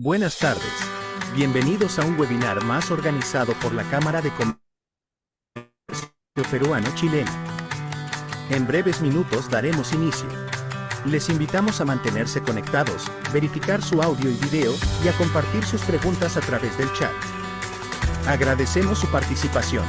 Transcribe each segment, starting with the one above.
Buenas tardes. Bienvenidos a un webinar más organizado por la Cámara de Comercio Peruano-Chileno. En breves minutos daremos inicio. Les invitamos a mantenerse conectados, verificar su audio y video, y a compartir sus preguntas a través del chat. Agradecemos su participación.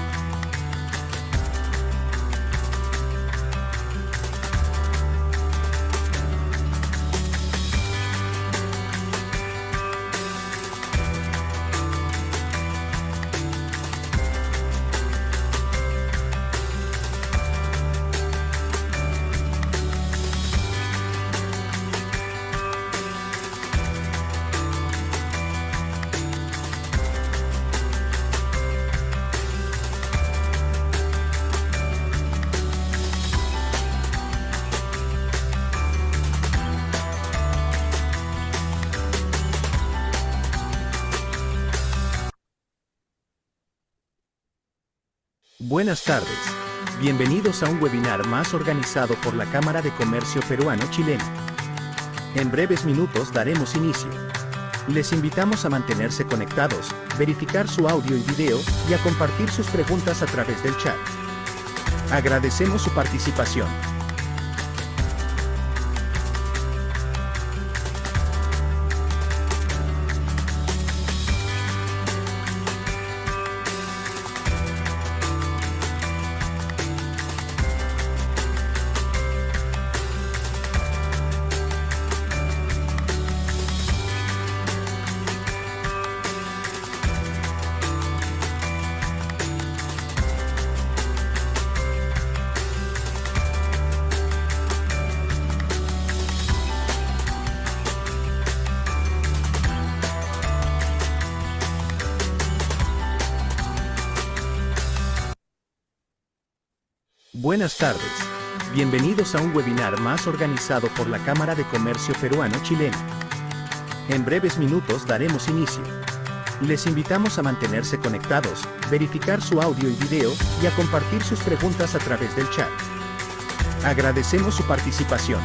Buenas tardes. Bienvenidos a un webinar más organizado por la Cámara de Comercio Peruano-Chileno. En breves minutos daremos inicio. Les invitamos a mantenerse conectados, verificar su audio y video, y a compartir sus preguntas a través del chat. Agradecemos su participación. Buenas tardes. Bienvenidos a un webinar más organizado por la Cámara de Comercio Peruano-Chileno. En breves minutos daremos inicio. Les invitamos a mantenerse conectados, verificar su audio y video, y a compartir sus preguntas a través del chat. Agradecemos su participación.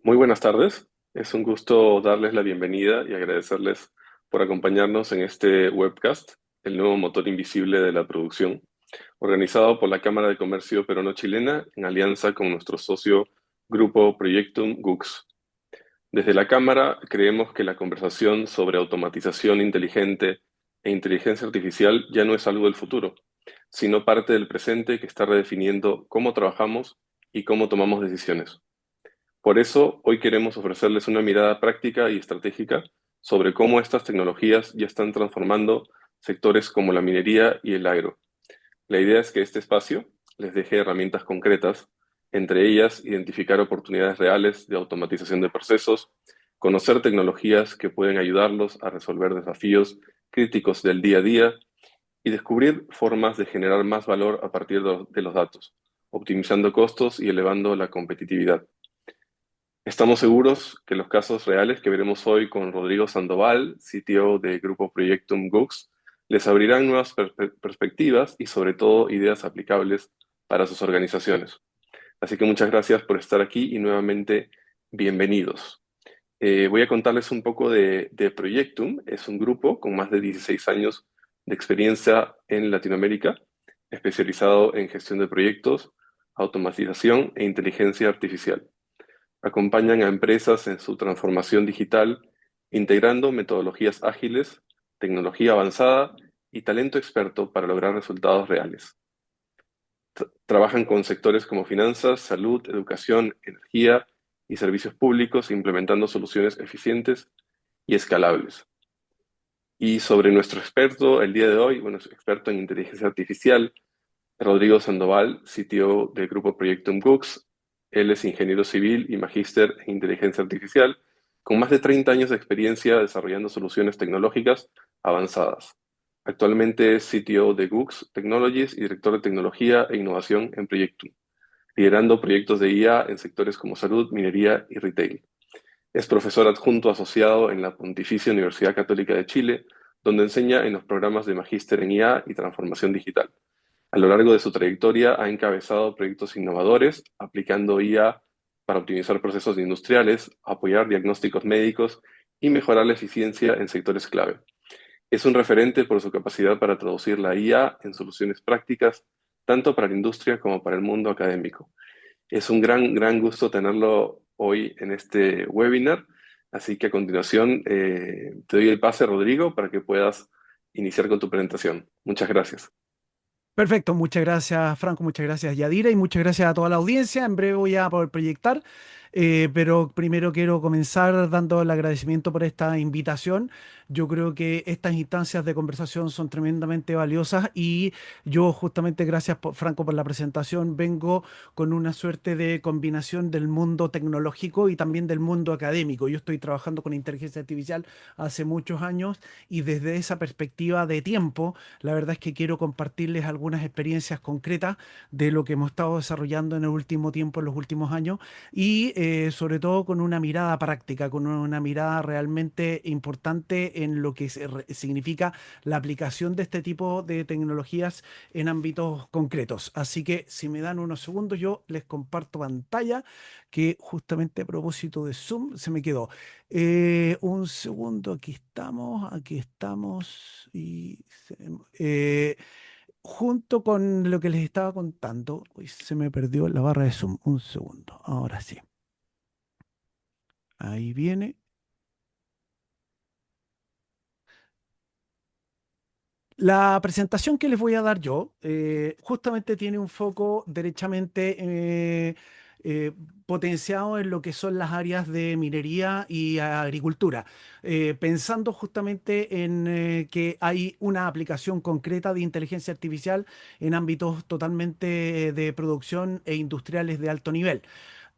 Muy buenas tardes. Es un gusto darles la bienvenida y agradecerles por acompañarnos en este webcast, el nuevo motor invisible de la producción, organizado por la Cámara de Comercio Peruano-Chilena en alianza con nuestro socio Grupo Proyectum GUX. Desde la Cámara creemos que la conversación sobre automatización inteligente e inteligencia artificial ya no es algo del futuro, sino parte del presente que está redefiniendo cómo trabajamos y cómo tomamos decisiones. Por eso, hoy queremos ofrecerles una mirada práctica y estratégica sobre cómo estas tecnologías ya están transformando sectores como la minería y el agro. La idea es que este espacio les deje herramientas concretas, entre ellas identificar oportunidades reales de automatización de procesos, conocer tecnologías que pueden ayudarlos a resolver desafíos críticos del día a día y descubrir formas de generar más valor a partir de los datos, optimizando costos y elevando la competitividad. Estamos seguros que los casos reales que veremos hoy con Rodrigo Sandoval, CTO de Grupo Proyectum GUX, les abrirán nuevas perspectivas y sobre todo ideas aplicables para sus organizaciones. Así que muchas gracias por estar aquí y nuevamente bienvenidos. Voy a contarles un poco de Proyectum. Es un grupo con más de 16 años de experiencia en Latinoamérica, especializado en gestión de proyectos, automatización e inteligencia artificial. Acompañan a empresas en su transformación digital, integrando metodologías ágiles, tecnología avanzada y talento experto para lograr resultados reales. Trabajan con sectores como finanzas, salud, educación, energía y servicios públicos, implementando soluciones eficientes y escalables. Y sobre nuestro experto, el día de hoy, bueno, es experto en inteligencia artificial, Rodrigo Sandoval, CTO del grupo Proyectum Cooks. Él es ingeniero civil y magíster en inteligencia artificial, con más de 30 años de experiencia desarrollando soluciones tecnológicas avanzadas. Actualmente es CTO de Gooks Technologies y director de tecnología e innovación en Proyectum, liderando proyectos de IA en sectores como salud, minería y retail. Es profesor adjunto asociado en la Pontificia Universidad Católica de Chile, donde enseña en los programas de magíster en IA y transformación digital. A lo largo de su trayectoria ha encabezado proyectos innovadores, aplicando IA para optimizar procesos industriales, apoyar diagnósticos médicos y mejorar la eficiencia en sectores clave. Es un referente por su capacidad para traducir la IA en soluciones prácticas, tanto para la industria como para el mundo académico. Es un gran gusto tenerlo hoy en este webinar. Así que a continuación te doy el pase, Rodrigo, para que puedas iniciar con tu presentación. Muchas gracias. Perfecto, muchas gracias Franco, muchas gracias Yadira y muchas gracias a toda la audiencia. En breve voy a poder proyectar, pero primero quiero comenzar dando el agradecimiento por esta invitación. Yo creo que estas instancias de conversación son tremendamente valiosas y yo justamente, gracias Franco por la presentación, vengo con una suerte de combinación del mundo tecnológico y también del mundo académico. Yo estoy trabajando con inteligencia artificial hace muchos años y desde esa perspectiva de tiempo la verdad es que quiero compartirles algunas experiencias concretas de lo que hemos estado desarrollando en el último tiempo, en los últimos años, y sobre todo con una mirada práctica, con una mirada realmente importante en lo que significa la aplicación de este tipo de tecnologías en ámbitos concretos. Así que si me dan unos segundos, yo les comparto pantalla, que justamente a propósito de Zoom se me quedó. Un segundo, aquí estamos y junto con lo que les estaba contando, uy, se me perdió la barra de Zoom, un segundo, ahora sí, ahí viene. La presentación que les voy a dar yo justamente tiene un foco derechamente eh, potenciado en lo que son las áreas de minería y agricultura, pensando justamente en que hay una aplicación concreta de inteligencia artificial en ámbitos totalmente de producción e industriales de alto nivel.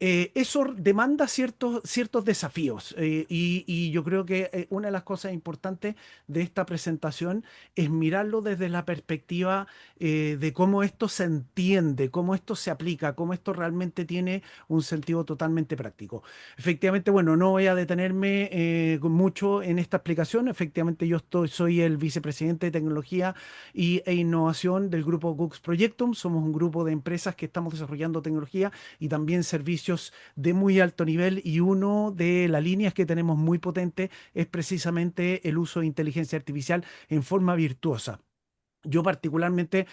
Eso demanda ciertos desafíos y yo creo que una de las cosas importantes de esta presentación es mirarlo desde la perspectiva de cómo esto se entiende, cómo esto se aplica, cómo esto realmente tiene un sentido totalmente práctico. Efectivamente, bueno, no voy a detenerme mucho en esta explicación. Efectivamente, soy el vicepresidente de tecnología e innovación del grupo Gux Projectum. Somos un grupo de empresas que estamos desarrollando tecnología y también servicios de muy alto nivel, y uno de las líneas que tenemos muy potente es precisamente el uso de inteligencia artificial en forma virtuosa. Yo particularmente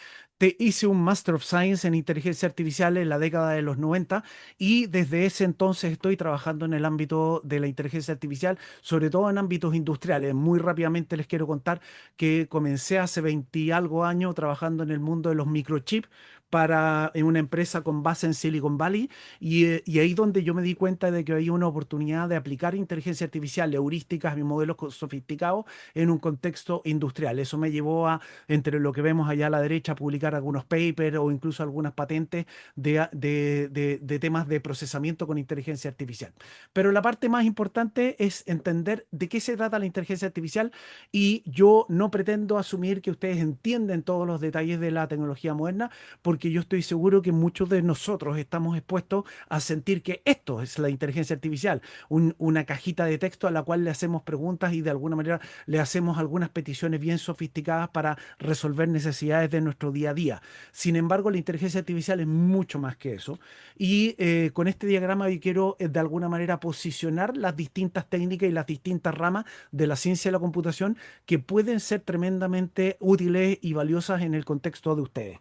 hice un Master of Science en inteligencia artificial en la década de los 90 y desde ese entonces estoy trabajando en el ámbito de la inteligencia artificial, sobre todo en ámbitos industriales. Muy rápidamente les quiero contar que comencé hace 20 y algo años trabajando en el mundo de los microchips en una empresa con base en Silicon Valley y ahí donde yo me di cuenta de que había una oportunidad de aplicar inteligencia artificial, heurísticas y modelos sofisticados en un contexto industrial. Eso me llevó a, entre lo que vemos allá a la derecha, publicar algunos papers o incluso algunas patentes de temas de procesamiento con inteligencia artificial. Pero la parte más importante es entender de qué se trata la inteligencia artificial, y yo no pretendo asumir que ustedes entienden todos los detalles de la tecnología moderna, porque yo estoy seguro que muchos de nosotros estamos expuestos a sentir que esto es la inteligencia artificial, una cajita de texto a la cual le hacemos preguntas y de alguna manera le hacemos algunas peticiones bien sofisticadas para resolver necesidades de nuestro día a día. Sin embargo, la inteligencia artificial es mucho más que eso. Y con este diagrama yo quiero de alguna manera posicionar las distintas técnicas y las distintas ramas de la ciencia de la computación que pueden ser tremendamente útiles y valiosas en el contexto de ustedes.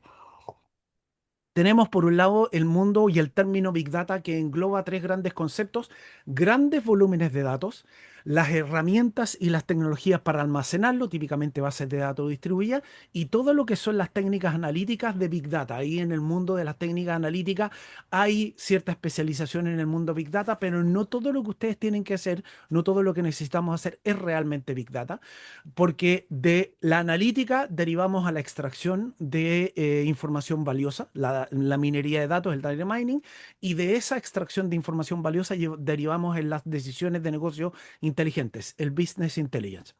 Tenemos por un lado el mundo y el término Big Data, que engloba tres grandes conceptos: grandes volúmenes de datos, las herramientas y las tecnologías para almacenarlo, típicamente bases de datos distribuidas, y todo lo que son las técnicas analíticas de Big Data. Ahí en el mundo de las técnicas analíticas hay cierta especialización en el mundo Big Data, pero no todo lo que ustedes tienen que hacer, no todo lo que necesitamos hacer es realmente Big Data, porque de la analítica derivamos a la extracción de información valiosa, la minería de datos, el data mining, y de esa extracción de información valiosa derivamos en las decisiones de negocio inteligentes, el business intelligence.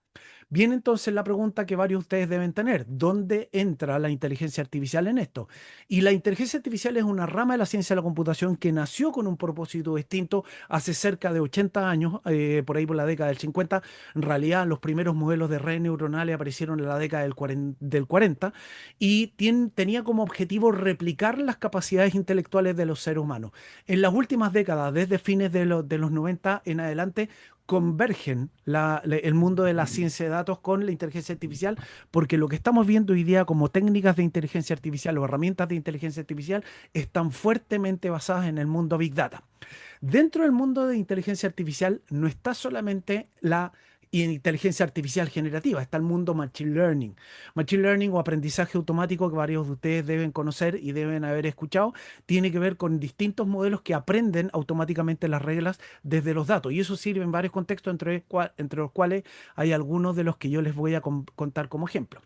Viene entonces la pregunta que varios de ustedes deben tener: ¿dónde entra la inteligencia artificial en esto? Y la inteligencia artificial es una rama de la ciencia de la computación que nació con un propósito distinto hace cerca de 80 años, por ahí por la década del 50. En realidad, los primeros modelos de redes neuronales aparecieron en la década del 40 y tenía como objetivo replicar las capacidades intelectuales de los seres humanos. En las últimas décadas, desde fines de los 90 en adelante, convergen el mundo de la ciencia de datos con la inteligencia artificial, porque lo que estamos viendo hoy día como técnicas de inteligencia artificial o herramientas de inteligencia artificial están fuertemente basadas en el mundo Big Data. Dentro del mundo de inteligencia artificial no está solamente la inteligencia artificial generativa, está el mundo Machine Learning. Machine Learning o aprendizaje automático, que varios de ustedes deben conocer y deben haber escuchado, tiene que ver con distintos modelos que aprenden automáticamente las reglas desde los datos. Y eso sirve en varios contextos, entre los cuales hay algunos de los que yo les voy a contar como ejemplo.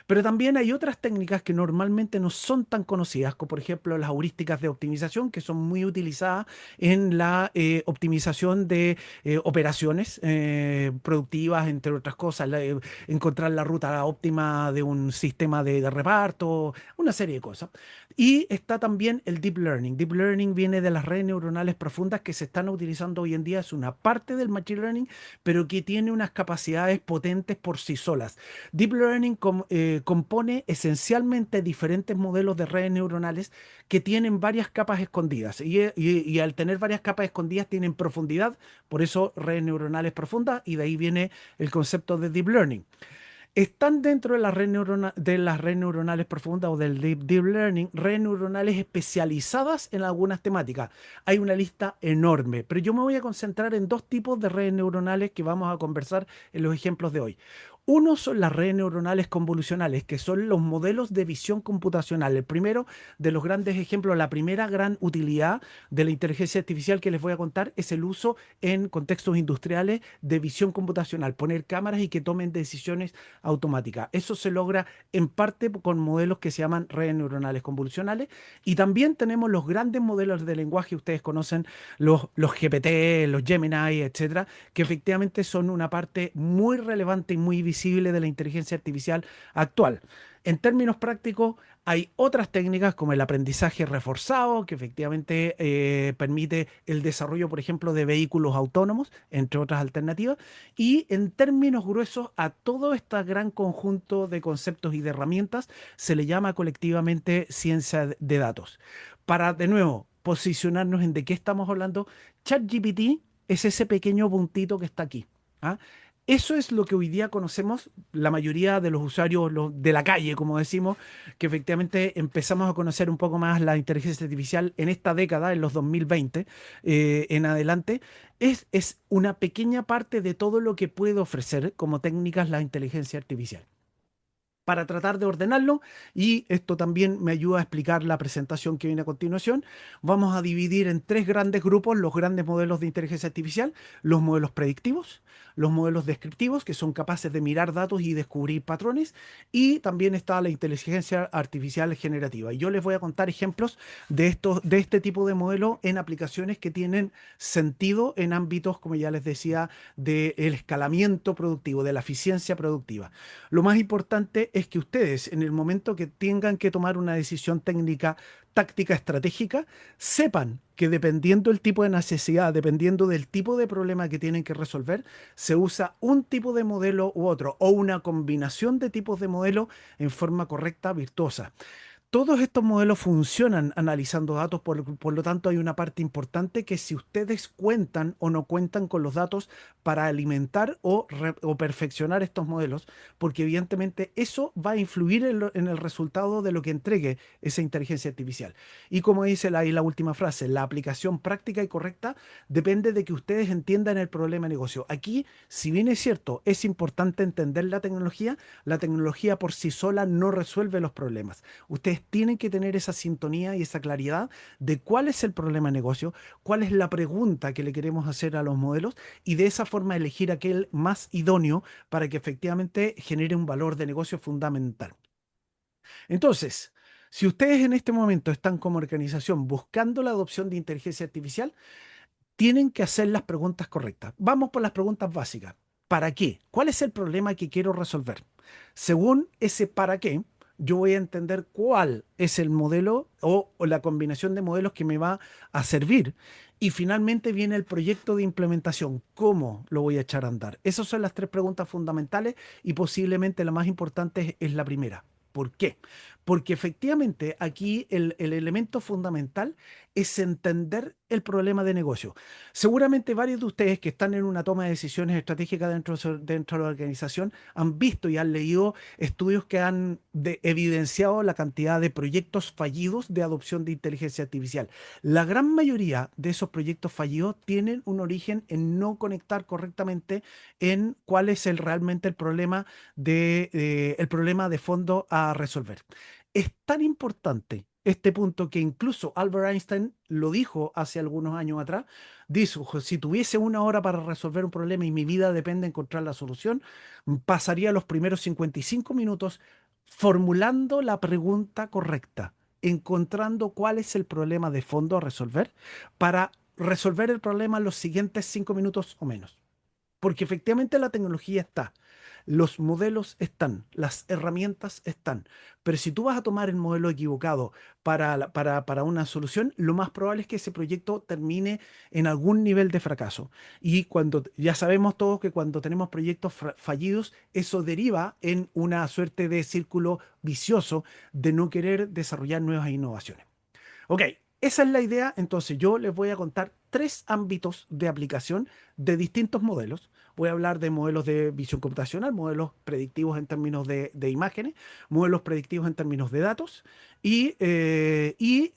Pero también hay otras técnicas que normalmente no son tan conocidas, como por ejemplo las heurísticas de optimización, que son muy utilizadas en la optimización de operaciones productivas, entre otras cosas, encontrar la ruta óptima de un sistema de reparto, una serie de cosas. Y está también el Deep Learning. Deep Learning viene de las redes neuronales profundas que se están utilizando hoy en día. Es una parte del Machine Learning, pero que tiene unas capacidades potentes por sí solas. Deep Learning compone esencialmente diferentes modelos de redes neuronales que tienen varias capas escondidas. Y al tener varias capas escondidas tienen profundidad, por eso redes neuronales profundas, y de ahí viene el concepto de Deep Learning. Están dentro de las redes neuronales profundas o del deep learning, redes neuronales especializadas en algunas temáticas. Hay una lista enorme, pero yo me voy a concentrar en dos tipos de redes neuronales que vamos a conversar en los ejemplos de hoy. Uno son las redes neuronales convolucionales, que son los modelos de visión computacional. El primero de los grandes ejemplos, la primera gran utilidad de la inteligencia artificial que les voy a contar es el uso en contextos industriales de visión computacional, poner cámaras y que tomen decisiones automáticas. Eso se logra en parte con modelos que se llaman redes neuronales convolucionales. Y también tenemos los grandes modelos de lenguaje, ustedes conocen los GPT, los Gemini, etcétera, que efectivamente son una parte muy relevante y muy visible de la inteligencia artificial actual. En términos prácticos, hay otras técnicas como el aprendizaje reforzado, que efectivamente permite el desarrollo, por ejemplo, de vehículos autónomos, entre otras alternativas. Y en términos gruesos, a todo este gran conjunto de conceptos y de herramientas se le llama colectivamente ciencia de datos. Para, de nuevo, posicionarnos en de qué estamos hablando, ChatGPT es ese pequeño puntito que está aquí. ¿Ah? Eso es lo que hoy día conocemos la mayoría de los usuarios de la calle, como decimos, que efectivamente empezamos a conocer un poco más la inteligencia artificial en esta década, en los 2020 en adelante. Es una pequeña parte de todo lo que puede ofrecer como técnicas la inteligencia artificial. Para tratar de ordenarlo, y esto también me ayuda a explicar la presentación que viene a continuación, vamos a dividir en tres grandes grupos los grandes modelos de inteligencia artificial: los modelos predictivos, los modelos descriptivos, que son capaces de mirar datos y descubrir patrones, y también está la inteligencia artificial generativa. Y yo les voy a contar ejemplos de este tipo de modelo en aplicaciones que tienen sentido en ámbitos, como ya les decía, del escalamiento productivo, de la eficiencia productiva. Lo más importante es que ustedes, en el momento que tengan que tomar una decisión técnica, táctica, estratégica, sepan que dependiendo del tipo de necesidad, dependiendo del tipo de problema que tienen que resolver, se usa un tipo de modelo u otro, o una combinación de tipos de modelo en forma correcta, virtuosa. Todos estos modelos funcionan analizando datos, por lo tanto hay una parte importante que si ustedes cuentan o no cuentan con los datos para alimentar o perfeccionar estos modelos, porque evidentemente eso va a influir en el resultado de lo que entregue esa inteligencia artificial. Y como dice ahí la última frase, la aplicación práctica y correcta depende de que ustedes entiendan el problema de negocio. Aquí, si bien es cierto, es importante entender la tecnología por sí sola no resuelve los problemas. Ustedes tienen que tener esa sintonía y esa claridad de cuál es el problema de negocio, cuál es la pregunta que le queremos hacer a los modelos y de esa forma elegir aquel más idóneo para que efectivamente genere un valor de negocio fundamental. Entonces, si ustedes en este momento están como organización buscando la adopción de inteligencia artificial, tienen que hacer las preguntas correctas. Vamos por las preguntas básicas. ¿Para qué? ¿Cuál es el problema que quiero resolver? Según ese para qué, yo voy a entender cuál es el modelo o la combinación de modelos que me va a servir. Y finalmente viene el proyecto de implementación. ¿Cómo lo voy a echar a andar? Esas son las tres preguntas fundamentales y posiblemente la más importante es la primera. ¿Por qué? Porque efectivamente aquí el elemento fundamental es entender el problema de negocio. Seguramente varios de ustedes que están en una toma de decisiones estratégicas dentro de la organización han visto y han leído estudios que han evidenciado la cantidad de proyectos fallidos de adopción de inteligencia artificial. La gran mayoría de esos proyectos fallidos tienen un origen en no conectar correctamente en cuál es realmente el problema de fondo a resolver. Es tan importante este punto que incluso Albert Einstein lo dijo hace algunos años atrás. Dijo, si tuviese una hora para resolver un problema y mi vida depende de encontrar la solución, pasaría los primeros 55 minutos formulando la pregunta correcta, encontrando cuál es el problema de fondo a resolver para resolver el problema en los siguientes 5 minutos o menos. Porque efectivamente la tecnología está, los modelos están, las herramientas están, pero si tú vas a tomar el modelo equivocado para una solución, lo más probable es que ese proyecto termine en algún nivel de fracaso. Y cuando ya sabemos todos que cuando tenemos proyectos fallidos, eso deriva en una suerte de círculo vicioso de no querer desarrollar nuevas innovaciones. Ok, esa es la idea. Entonces yo les voy a contar tres ámbitos de aplicación de distintos modelos. Voy a hablar de modelos de visión computacional, modelos predictivos en términos de imágenes, modelos predictivos en términos de datos y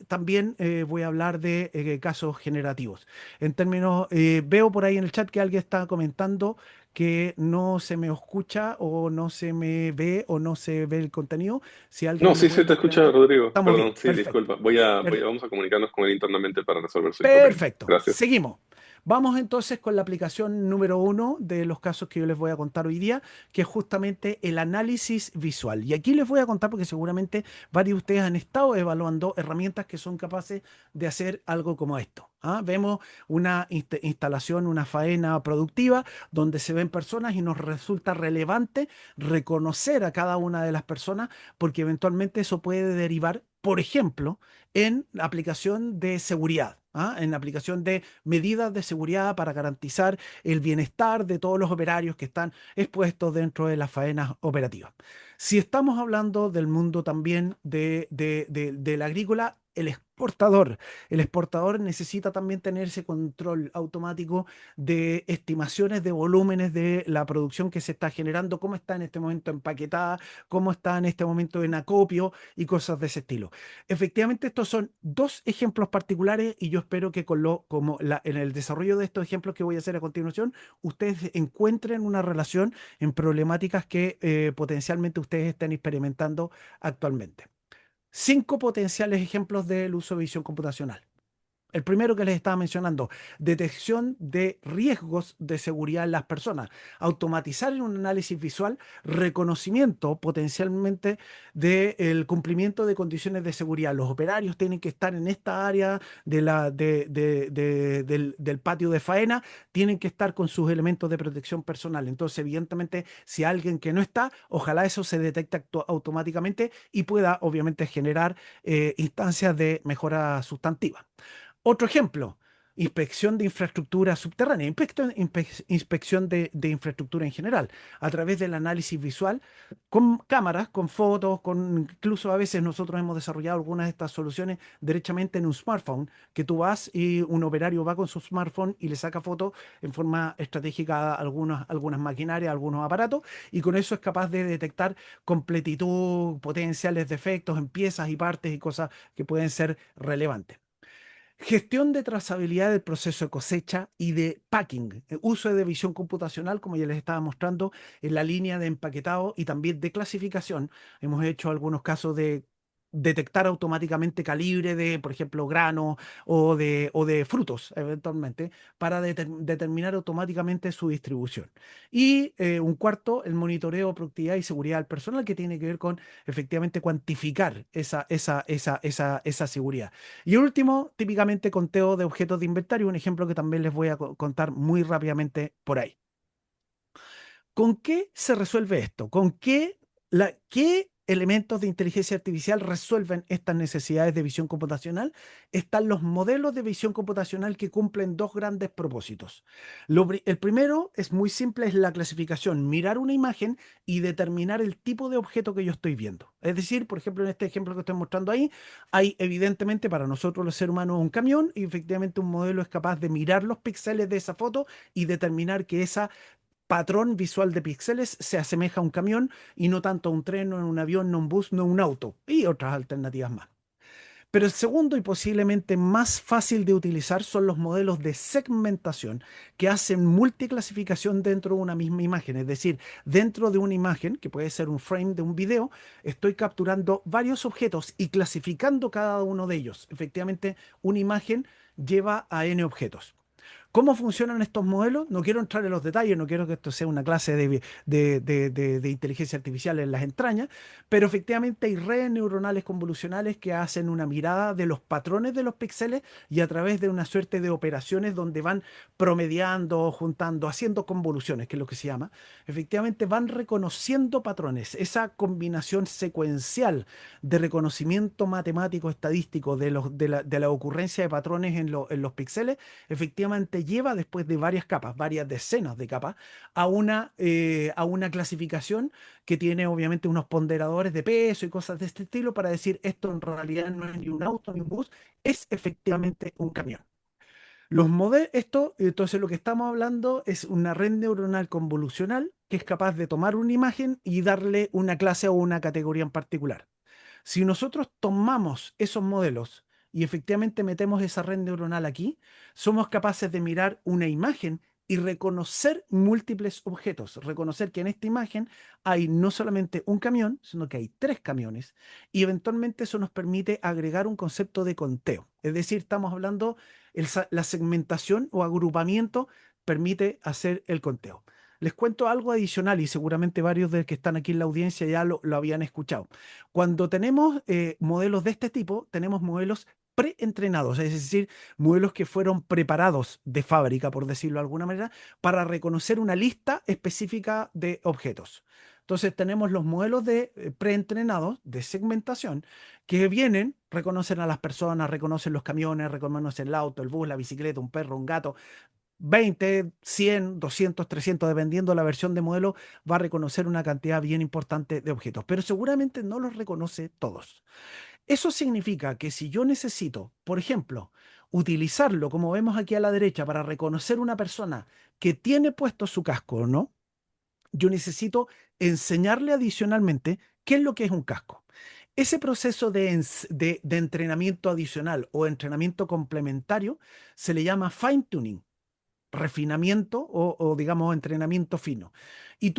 también voy a hablar de casos generativos. En términos, veo por ahí en el chat que alguien está comentando que no se me escucha o no se me ve o no se ve el contenido. Si No, alguien me sí puede se te escucha, comentar. Rodrigo. Estamos Perdón, bien, sí, perfecto. disculpa. Per- Vamos a comunicarnos con él internamente para resolver su inconveniente. Perfecto, Gracias. seguimos. Vamos entonces con la aplicación número uno de los casos que yo les voy a contar hoy día, que es justamente el análisis visual. Y aquí les voy a contar porque seguramente varios de ustedes han estado evaluando herramientas que son capaces de hacer algo como esto. ¿Ah? Vemos una instalación, una faena productiva donde se ven personas y nos resulta relevante reconocer a cada una de las personas porque eventualmente eso puede derivar, por ejemplo, en la aplicación de seguridad. ¿Ah? En la aplicación de medidas de seguridad para garantizar el bienestar de todos los operarios que están expuestos dentro de las faenas operativas. Si estamos hablando del mundo también del agrícola, el exportador necesita también tener ese control automático de estimaciones de volúmenes de la producción que se está generando, cómo está en este momento empaquetada, cómo está en este momento en acopio y cosas de ese estilo. Efectivamente, estos son dos ejemplos particulares y yo espero que en el desarrollo de estos ejemplos que voy a hacer a continuación, ustedes encuentren una relación en problemáticas que potencialmente ustedes estén experimentando actualmente. 5 potenciales ejemplos del uso de visión computacional. El primero que les estaba mencionando, detección de riesgos de seguridad en las personas, automatizar en un análisis visual, reconocimiento potencialmente del cumplimiento de condiciones de seguridad. Los operarios tienen que estar en esta área del patio de faena, tienen que estar con sus elementos de protección personal. Entonces, evidentemente, si alguien que no está, ojalá eso se detecte automáticamente y pueda, obviamente, generar instancias de mejora sustantiva. Otro ejemplo, inspección de infraestructura subterránea, inspección de infraestructura en general, a través del análisis visual, con cámaras, con fotos, incluso a veces nosotros hemos desarrollado algunas de estas soluciones derechamente en un smartphone, que tú vas y un operario va con su smartphone y le saca fotos en forma estratégica a algunas maquinarias, algunos aparatos, y con eso es capaz de detectar completitud, potenciales defectos en piezas y partes y cosas que pueden ser relevantes. Gestión de trazabilidad del proceso de cosecha y de packing. Uso de visión computacional, como ya les estaba mostrando, en la línea de empaquetado y también de clasificación. Hemos hecho algunos casos de detectar automáticamente calibre de, por ejemplo, granos o de frutos, eventualmente, para determinar automáticamente su distribución. Y un cuarto, el monitoreo de productividad y seguridad del personal, que tiene que ver con efectivamente cuantificar esa seguridad. Y el último, típicamente conteo de objetos de inventario, un ejemplo que también les voy a contar muy rápidamente por ahí. ¿Con qué se resuelve esto? ¿Qué elementos de inteligencia artificial resuelven estas necesidades de visión computacional? Están los modelos de visión computacional que cumplen dos grandes propósitos. El primero es muy simple, es la clasificación, mirar una imagen y determinar el tipo de objeto que yo estoy viendo. Es decir, por ejemplo, en este ejemplo que estoy mostrando ahí, hay evidentemente para nosotros los seres humanos un camión y efectivamente un modelo es capaz de mirar los píxeles de esa foto y determinar que esa patrón visual de píxeles se asemeja a un camión y no tanto a un tren, no a un avión, no a un bus, no a un auto y otras alternativas más. Pero el segundo y posiblemente más fácil de utilizar son los modelos de segmentación que hacen multiclasificación dentro de una misma imagen. Es decir, dentro de una imagen, que puede ser un frame de un video, estoy capturando varios objetos y clasificando cada uno de ellos. Efectivamente, una imagen lleva a n objetos. ¿Cómo funcionan estos modelos? No quiero entrar en los detalles, no quiero que esto sea una clase de inteligencia artificial en las entrañas, pero efectivamente hay redes neuronales convolucionales que hacen una mirada de los patrones de los píxeles y a través de una suerte de operaciones donde van promediando, juntando, haciendo convoluciones, que es lo que se llama, efectivamente van reconociendo patrones. Esa combinación secuencial de reconocimiento matemático estadístico de la ocurrencia de patrones en los píxeles efectivamente lleva después de varias capas, varias decenas de capas, a una clasificación que tiene obviamente unos ponderadores de peso y cosas de este estilo para decir esto en realidad no es ni un auto ni un bus, es efectivamente un camión. Entonces lo que estamos hablando es una red neuronal convolucional que es capaz de tomar una imagen y darle una clase o una categoría en particular. Si nosotros tomamos esos modelos y efectivamente metemos esa red neuronal aquí, somos capaces de mirar una imagen y reconocer múltiples objetos. Reconocer que en esta imagen hay no solamente un camión, sino que hay tres camiones. Y eventualmente eso nos permite agregar un concepto de conteo. Es decir, estamos hablando, la segmentación o agrupamiento permite hacer el conteo. Les cuento algo adicional y seguramente varios de los que están aquí en la audiencia ya lo habían escuchado. Cuando tenemos modelos de este tipo, tenemos modelos preentrenados, es decir, modelos que fueron preparados de fábrica, por decirlo de alguna manera, para reconocer una lista específica de objetos. Entonces tenemos los modelos de preentrenados de segmentación que vienen, reconocen a las personas, reconocen los camiones, reconocen el auto, el bus, la bicicleta, un perro, un gato, 20, 100, 200, 300, dependiendo de la versión de modelo, va a reconocer una cantidad bien importante de objetos, pero seguramente no los reconoce todos. Eso significa que si yo necesito, por ejemplo, utilizarlo, como vemos aquí a la derecha, para reconocer una persona que tiene puesto su casco o no, yo necesito enseñarle adicionalmente qué es lo que es un casco. Ese proceso de entrenamiento adicional o entrenamiento complementario se le llama fine tuning, refinamiento o, digamos entrenamiento fino. Y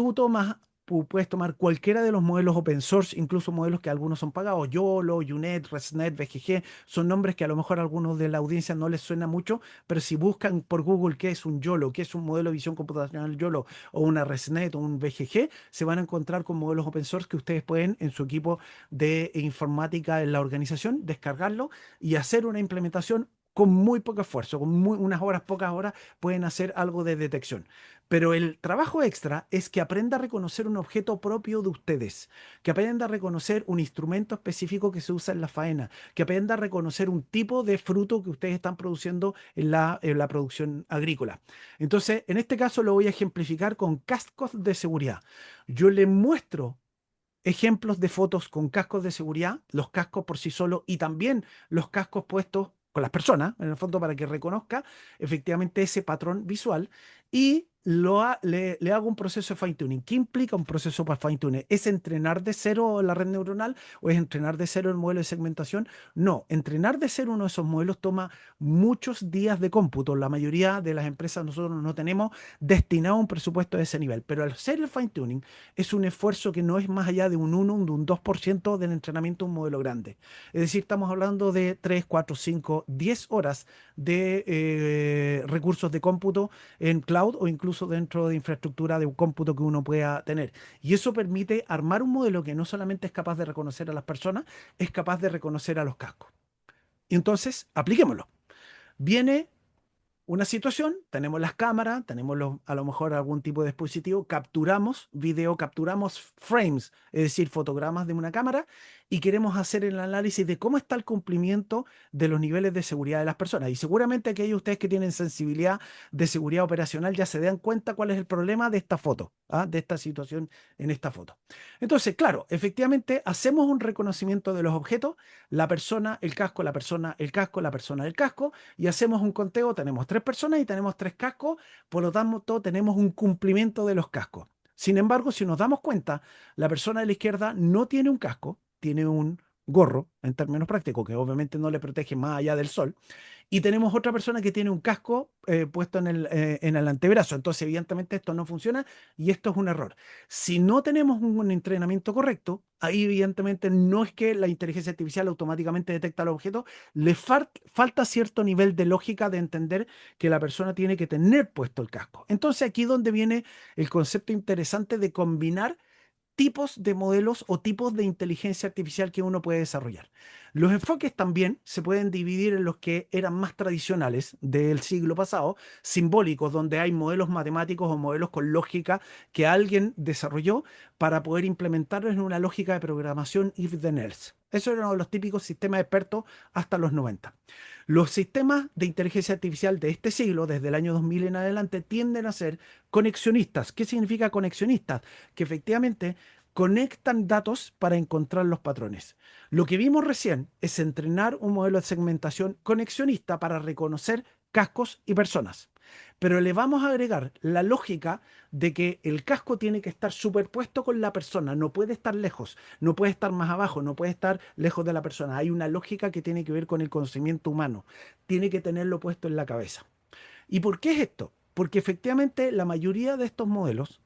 puedes tomar cualquiera de los modelos open source, incluso modelos que algunos son pagados, YOLO, UNet, ResNet, BGG, son nombres que a lo mejor a algunos de la audiencia no les suena mucho, pero si buscan por Google qué es un YOLO, qué es un modelo de visión computacional YOLO o una ResNet o un BGG, se van a encontrar con modelos open source que ustedes pueden en su equipo de informática en la organización descargarlo y hacer una implementación con muy poco esfuerzo, con unas horas, pocas horas, pueden hacer algo de detección. Pero el trabajo extra es que aprenda a reconocer un objeto propio de ustedes, que aprenda a reconocer un instrumento específico que se usa en la faena, que aprenda a reconocer un tipo de fruto que ustedes están produciendo en la producción agrícola. Entonces, en este caso lo voy a ejemplificar con cascos de seguridad. Yo le muestro ejemplos de fotos con cascos de seguridad, los cascos por sí solos y también los cascos puestos con las personas, en el fondo para que reconozca efectivamente ese patrón visual y le hago un proceso de fine tuning. ¿Qué implica un proceso para fine tuning? ¿Es entrenar de cero la red neuronal o es entrenar de cero el modelo de segmentación? No, entrenar de cero uno de esos modelos toma muchos días de cómputo. La mayoría de las empresas nosotros no tenemos destinado un presupuesto de ese nivel, pero al hacer el fine tuning es un esfuerzo que no es más allá de un 1, de un 2% del entrenamiento de un modelo grande. Es decir, estamos hablando de 3, 4, 5, 10 horas de recursos de cómputo en cloud o incluso dentro de infraestructura de un cómputo que uno pueda tener. Y eso permite armar un modelo que no solamente es capaz de reconocer a las personas, es capaz de reconocer a los cascos. Y entonces, apliquémoslo. Viene una situación, tenemos las cámaras, tenemos a lo mejor algún tipo de dispositivo, capturamos video, capturamos frames, es decir, fotogramas de una cámara, y queremos hacer el análisis de cómo está el cumplimiento de los niveles de seguridad de las personas. Y seguramente aquellos de ustedes que tienen sensibilidad de seguridad operacional ya se dan cuenta cuál es el problema de esta foto, ¿ah? De esta situación en esta foto. Entonces, claro, efectivamente hacemos un reconocimiento de los objetos, la persona, el casco, la persona, el casco, la persona, el casco, y hacemos un conteo, tenemos 3 personas y tenemos 3 cascos, por lo tanto tenemos un cumplimiento de los cascos. Sin embargo, si nos damos cuenta, la persona de la izquierda no tiene un casco, tiene un gorro, en términos prácticos, que obviamente no le protege más allá del sol, y tenemos otra persona que tiene un casco puesto en el antebrazo. Entonces, evidentemente, esto no funciona y esto es un error. Si no tenemos un entrenamiento correcto, ahí evidentemente no es que la inteligencia artificial automáticamente detecta el objeto, le falta cierto nivel de lógica de entender que la persona tiene que tener puesto el casco. Entonces, aquí es donde viene el concepto interesante de combinar tipos de modelos o tipos de inteligencia artificial que uno puede desarrollar. Los enfoques también se pueden dividir en los que eran más tradicionales del siglo pasado, simbólicos, donde hay modelos matemáticos o modelos con lógica que alguien desarrolló para poder implementarlos en una lógica de programación if then else. Esos eran los típicos sistemas expertos hasta los 90. Los sistemas de inteligencia artificial de este siglo, desde el año 2000 en adelante, tienden a ser conexionistas. ¿Qué significa conexionistas? Que efectivamente conectan datos para encontrar los patrones. Lo que vimos recién es entrenar un modelo de segmentación conexionista para reconocer cascos y personas. Pero le vamos a agregar la lógica de que el casco tiene que estar superpuesto con la persona, no puede estar lejos, no puede estar más abajo, no puede estar lejos de la persona. Hay una lógica que tiene que ver con el conocimiento humano, tiene que tenerlo puesto en la cabeza. ¿Y por qué es esto? Porque efectivamente la mayoría de estos modelos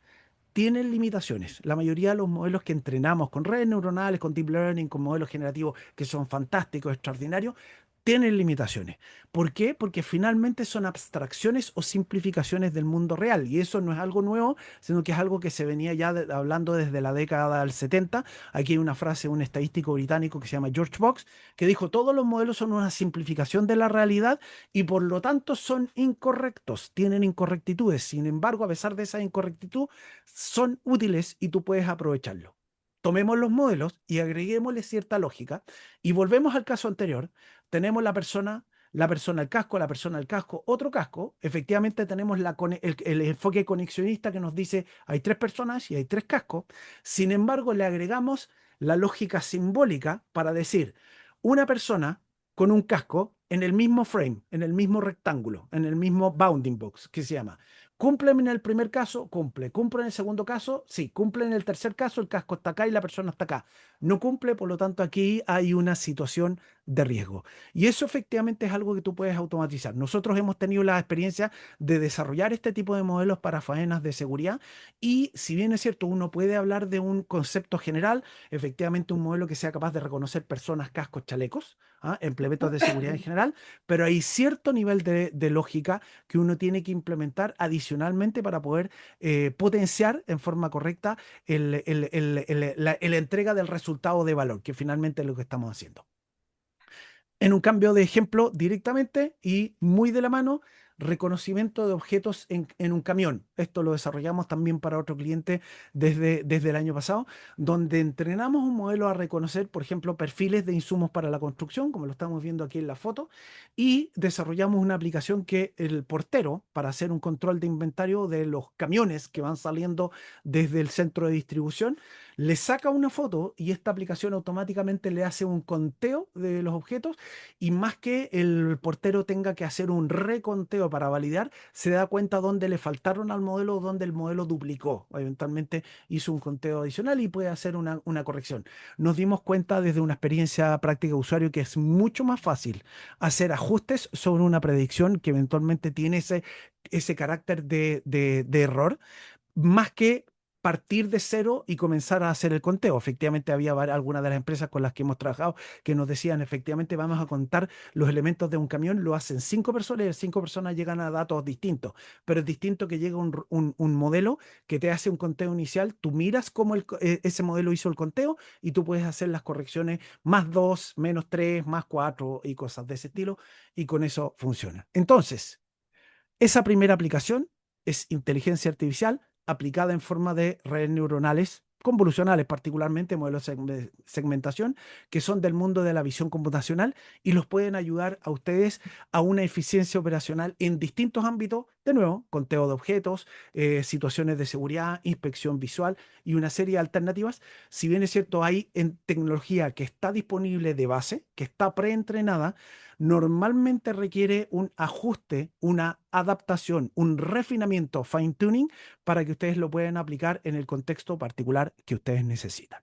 tienen limitaciones. La mayoría de los modelos que entrenamos con redes neuronales, con deep learning, con modelos generativos que son fantásticos, extraordinarios, tienen limitaciones. ¿Por qué? Porque finalmente son abstracciones o simplificaciones del mundo real. Y eso no es algo nuevo, sino que es algo que se venía ya hablando desde la década del 70. Aquí hay una frase de un estadístico británico que se llama George Box, que dijo, todos los modelos son una simplificación de la realidad y por lo tanto son incorrectos, tienen incorrectitudes. Sin embargo, a pesar de esa incorrectitud, son útiles y tú puedes aprovecharlo. Tomemos los modelos y agreguémosle cierta lógica y volvemos al caso anterior. Tenemos la persona el casco, otro casco. Efectivamente tenemos el enfoque conexionista que nos dice hay 3 personas y hay 3 cascos. Sin embargo, le agregamos la lógica simbólica para decir una persona con un casco en el mismo frame, en el mismo rectángulo, en el mismo bounding box que se llama. ¿Cumple en el primer caso? Cumple. ¿Cumple en el segundo caso? Sí. ¿Cumple en el tercer caso? El casco está acá y la persona está acá. No cumple, por lo tanto aquí hay una situación de riesgo. Y eso efectivamente es algo que tú puedes automatizar. Nosotros hemos tenido la experiencia de desarrollar este tipo de modelos para faenas de seguridad y si bien es cierto, uno puede hablar de un concepto general, efectivamente un modelo que sea capaz de reconocer personas, cascos, chalecos, implementos de seguridad en general, pero hay cierto nivel de lógica que uno tiene que implementar adicionalmente para poder potenciar en forma correcta la entrega del resultado de valor, que finalmente es lo que estamos haciendo. En un cambio de ejemplo directamente y muy de la mano, reconocimiento de objetos en un camión. Esto lo desarrollamos también para otro cliente desde el año pasado, donde entrenamos un modelo a reconocer, por ejemplo, perfiles de insumos para la construcción, como lo estamos viendo aquí en la foto, y desarrollamos una aplicación que el portero, para hacer un control de inventario de los camiones que van saliendo desde el centro de distribución, le saca una foto y esta aplicación automáticamente le hace un conteo de los objetos y más que el portero tenga que hacer un reconteo para validar, se da cuenta dónde le faltaron al modelo, dónde el modelo duplicó. Eventualmente hizo un conteo adicional y puede hacer una corrección. Nos dimos cuenta desde una experiencia práctica de usuario que es mucho más fácil hacer ajustes sobre una predicción que eventualmente tiene ese carácter de error más que partir de cero y comenzar a hacer el conteo. Efectivamente, había algunas de las empresas con las que hemos trabajado que nos decían, efectivamente, vamos a contar los elementos de un camión, lo hacen 5 personas y las 5 personas llegan a datos distintos, pero es distinto que llegue un modelo que te hace un conteo inicial, tú miras cómo ese modelo hizo el conteo y tú puedes hacer las correcciones más 2, menos 3, más 4 y cosas de ese estilo, y con eso funciona. Entonces, esa primera aplicación es inteligencia artificial aplicada en forma de redes neuronales convolucionales, particularmente modelos de segmentación, que son del mundo de la visión computacional y los pueden ayudar a ustedes a una eficiencia operacional en distintos ámbitos, de nuevo, conteo de objetos, situaciones de seguridad, inspección visual y una serie de alternativas. Si bien es cierto, hay en tecnología que está disponible de base, que está preentrenada, normalmente requiere un ajuste, una adaptación, un refinamiento, fine tuning, para que ustedes lo puedan aplicar en el contexto particular que ustedes necesitan.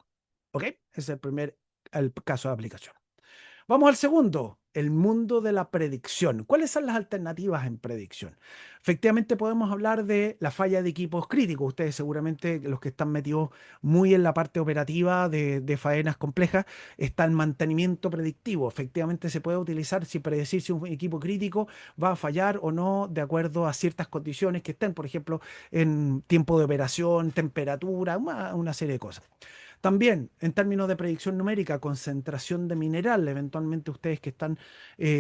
¿Ok? Ese es el caso de aplicación. Vamos al segundo, el mundo de la predicción. ¿Cuáles son las alternativas en predicción? Efectivamente podemos hablar de la falla de equipos críticos. Ustedes seguramente, los que están metidos muy en la parte operativa de faenas complejas, está el mantenimiento predictivo. Efectivamente se puede utilizar si predecir si un equipo crítico va a fallar o no de acuerdo a ciertas condiciones que estén, por ejemplo, en tiempo de operación, temperatura, una serie de cosas. También, en términos de predicción numérica, concentración de mineral, eventualmente ustedes que están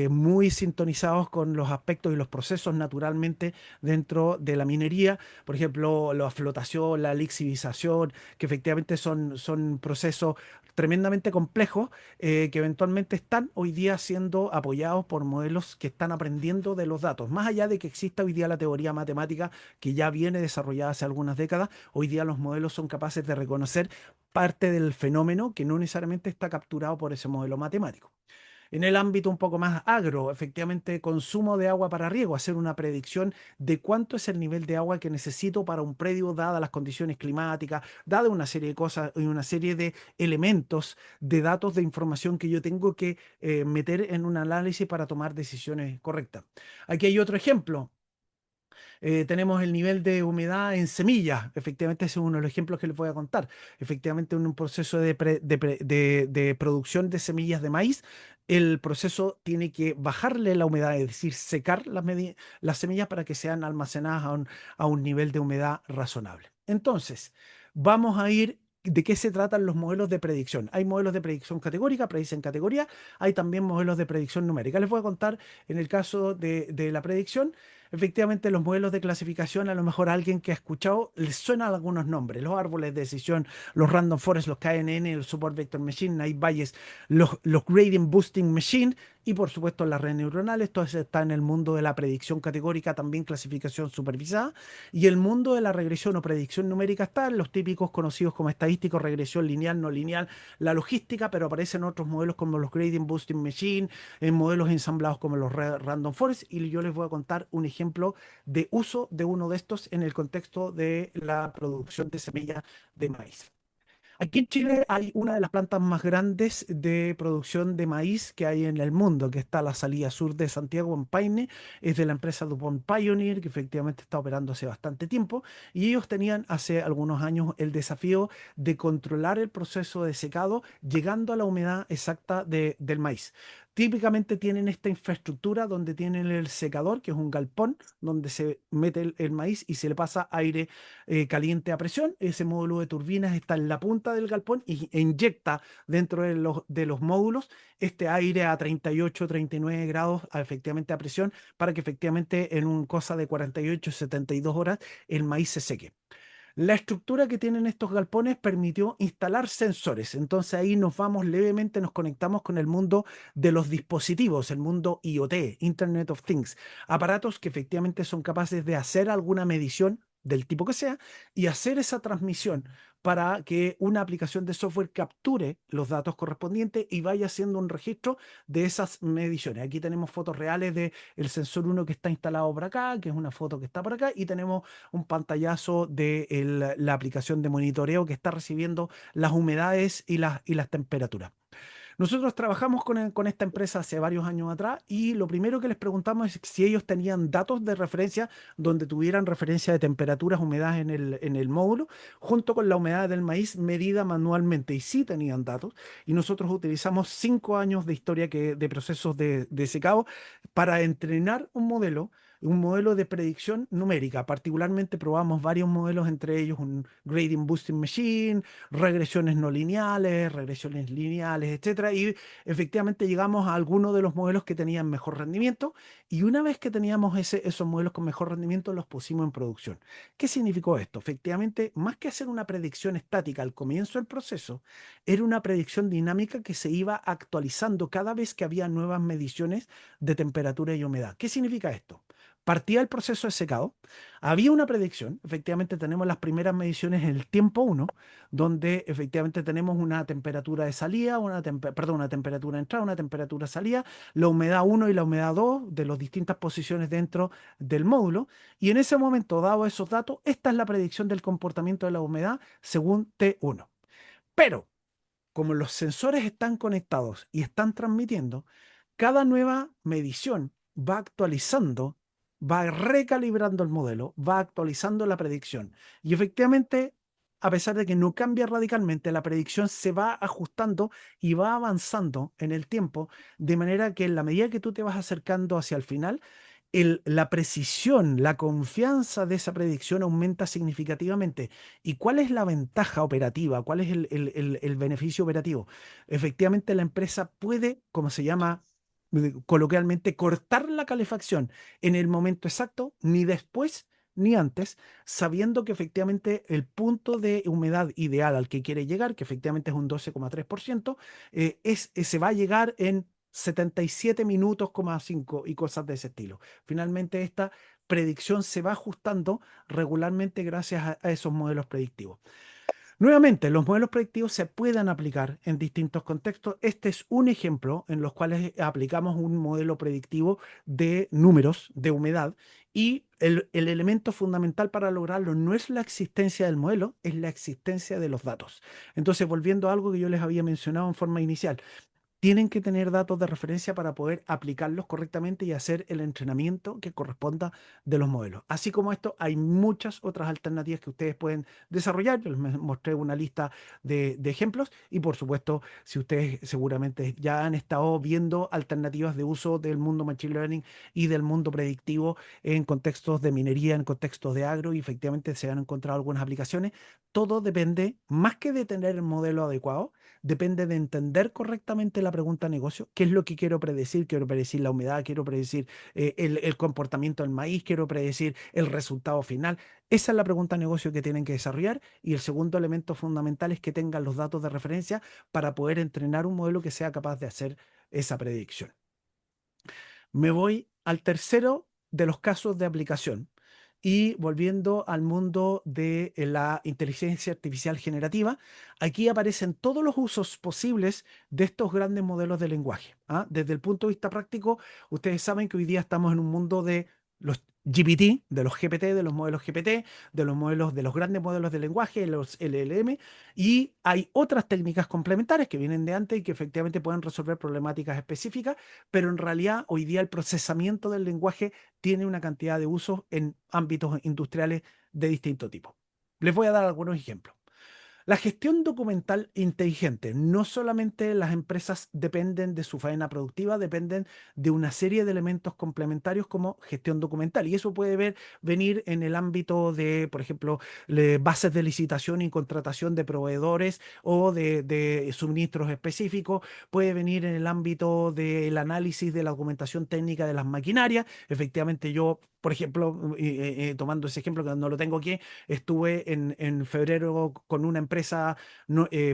muy sintonizados con los aspectos y los procesos naturalmente dentro de la minería, por ejemplo, la flotación, la lixivización, que efectivamente son procesos tremendamente complejos que eventualmente están hoy día siendo apoyados por modelos que están aprendiendo de los datos. Más allá de que exista hoy día la teoría matemática que ya viene desarrollada hace algunas décadas, hoy día los modelos son capaces de reconocer parte del fenómeno que no necesariamente está capturado por ese modelo matemático. En el ámbito un poco más agro, efectivamente, consumo de agua para riego, hacer una predicción de cuánto es el nivel de agua que necesito para un predio, dadas las condiciones climáticas, dada una serie de cosas y una serie de elementos, de datos, de información que yo tengo que meter en un análisis para tomar decisiones correctas. Aquí hay otro ejemplo. Tenemos el nivel de humedad en semillas. Efectivamente, ese es uno de los ejemplos que les voy a contar. Efectivamente, en un proceso de producción de semillas de maíz, el proceso tiene que bajarle la humedad, es decir, secar las semillas para que sean almacenadas a un nivel de humedad razonable. Entonces, vamos a ir. ¿De qué se tratan los modelos de predicción? Hay modelos de predicción categórica, predicen categoría, hay también modelos de predicción numérica. Les voy a contar en el caso de la predicción. Efectivamente, los modelos de clasificación, a lo mejor a alguien que ha escuchado, les suenan algunos nombres. Los árboles de decisión, los Random Forest, los KNN, el Support Vector Machine, Night Bayes, los Gradient Boosting Machine y por supuesto las redes neuronales. Todo eso está en el mundo de la predicción categórica, también clasificación supervisada. Y el mundo de la regresión o predicción numérica está en los típicos conocidos como estadísticos, regresión lineal, no lineal, la logística, pero aparecen otros modelos como los Gradient Boosting Machine, en modelos ensamblados como los Random Forest. Y yo les voy a contar un ejemplo de uso de uno de estos en el contexto de la producción de semillas de maíz. Aquí en Chile hay una de las plantas más grandes de producción de maíz que hay en el mundo, que está a la salida sur de Santiago, en Paine. Es de la empresa DuPont Pioneer, que efectivamente está operando hace bastante tiempo. Y ellos tenían hace algunos años el desafío de controlar el proceso de secado, llegando a la humedad exacta del maíz. típicamente tienen esta infraestructura donde tienen el secador, que es un galpón, donde se mete el maíz y se le pasa aire caliente a presión. Ese módulo de turbinas está en la punta del galpón e inyecta dentro de los módulos este aire a 38, 39 grados efectivamente a presión para que efectivamente en un cosa de 48, 72 horas el maíz se seque. La estructura que tienen estos galpones permitió instalar sensores. Entonces ahí nos vamos levemente, nos conectamos con el mundo de los dispositivos, el mundo IoT, Internet of Things. Aparatos que efectivamente son capaces de hacer alguna medición del tipo que sea y hacer esa transmisión para que una aplicación de software capture los datos correspondientes y vaya haciendo un registro de esas mediciones. Aquí tenemos fotos reales del sensor 1 que está instalado por acá, que es una foto que está por acá, y tenemos un pantallazo de la aplicación de monitoreo que está recibiendo las humedades y las temperaturas. Nosotros trabajamos con esta empresa hace varios años atrás y lo primero que les preguntamos es si ellos tenían datos de referencia donde tuvieran referencia de temperaturas, humedad en el módulo, junto con la humedad del maíz medida manualmente. Y sí tenían datos. Y nosotros utilizamos 5 años de historia de procesos de secado para entrenar un modelo de predicción numérica. Particularmente probamos varios modelos, entre ellos un Gradient Boosting Machine, regresiones no lineales, regresiones lineales, etcétera, y efectivamente llegamos a algunos de los modelos que tenían mejor rendimiento y una vez que teníamos esos modelos con mejor rendimiento los pusimos en producción. ¿Qué significó esto? Efectivamente, más que hacer una predicción estática al comienzo del proceso, era una predicción dinámica que se iba actualizando cada vez que había nuevas mediciones de temperatura y humedad. ¿Qué significa esto? Partía el proceso de secado, había una predicción, efectivamente tenemos las primeras mediciones en el tiempo 1, donde efectivamente tenemos una temperatura de salida, una temperatura de entrada, una temperatura de salida, la humedad 1 y la humedad 2 de las distintas posiciones dentro del módulo, y en ese momento, dado esos datos, esta es la predicción del comportamiento de la humedad según T1. Pero, como los sensores están conectados y están transmitiendo, cada nueva medición va actualizando, va recalibrando el modelo, va actualizando la predicción. Y efectivamente, a pesar de que no cambia radicalmente, la predicción se va ajustando y va avanzando en el tiempo, de manera que en la medida que tú te vas acercando hacia el final, la precisión, la confianza de esa predicción aumenta significativamente. ¿Y cuál es la ventaja operativa? ¿Cuál es el beneficio operativo? Efectivamente, la empresa puede, como se llama coloquialmente, cortar la calefacción en el momento exacto, ni después ni antes, sabiendo que efectivamente el punto de humedad ideal al que quiere llegar, que efectivamente es un 12,3%, se va a llegar en 77 minutos, 5 y cosas de ese estilo. Finalmente, esta predicción se va ajustando regularmente gracias a esos modelos predictivos. Nuevamente, los modelos predictivos se pueden aplicar en distintos contextos. Este es un ejemplo en los cuales aplicamos un modelo predictivo de números, de humedad, y el elemento fundamental para lograrlo no es la existencia del modelo, es la existencia de los datos. Entonces, volviendo a algo que yo les había mencionado en forma inicial, tienen que tener datos de referencia para poder aplicarlos correctamente y hacer el entrenamiento que corresponda de los modelos. Así como esto, hay muchas otras alternativas que ustedes pueden desarrollar. Yo les mostré una lista de ejemplos y por supuesto, si ustedes seguramente ya han estado viendo alternativas de uso del mundo Machine Learning y del mundo predictivo en contextos de minería, en contextos de agro, y efectivamente se han encontrado algunas aplicaciones. Todo depende, más que de tener el modelo adecuado, depende de entender correctamente la pregunta de negocio, qué es lo que quiero predecir la humedad, quiero predecir el comportamiento del maíz, quiero predecir el resultado final. Esa es la pregunta de negocio que tienen que desarrollar y el segundo elemento fundamental es que tengan los datos de referencia para poder entrenar un modelo que sea capaz de hacer esa predicción. Me voy al tercero de los casos de aplicación. Y volviendo al mundo de la inteligencia artificial generativa, aquí aparecen todos los usos posibles de estos grandes modelos de lenguaje. ¿Ah? Desde el punto de vista práctico, ustedes saben que hoy día estamos en un mundo de los GPT, de los GPT, de los modelos GPT, de los modelos, de los grandes modelos de lenguaje, los LLM, y hay otras técnicas complementarias que vienen de antes y que efectivamente pueden resolver problemáticas específicas, pero en realidad hoy día el procesamiento del lenguaje tiene una cantidad de usos en ámbitos industriales de distinto tipo. Les voy a dar algunos ejemplos. La gestión documental inteligente. No solamente las empresas dependen de su faena productiva, dependen de una serie de elementos complementarios como gestión documental. Y eso puede venir en el ámbito de, por ejemplo, bases de licitación y contratación de proveedores o de suministros específicos. Puede venir en el ámbito del análisis de la documentación técnica de las maquinarias. Efectivamente, yo, por ejemplo, tomando ese ejemplo que no lo tengo aquí, estuve en febrero con una empresa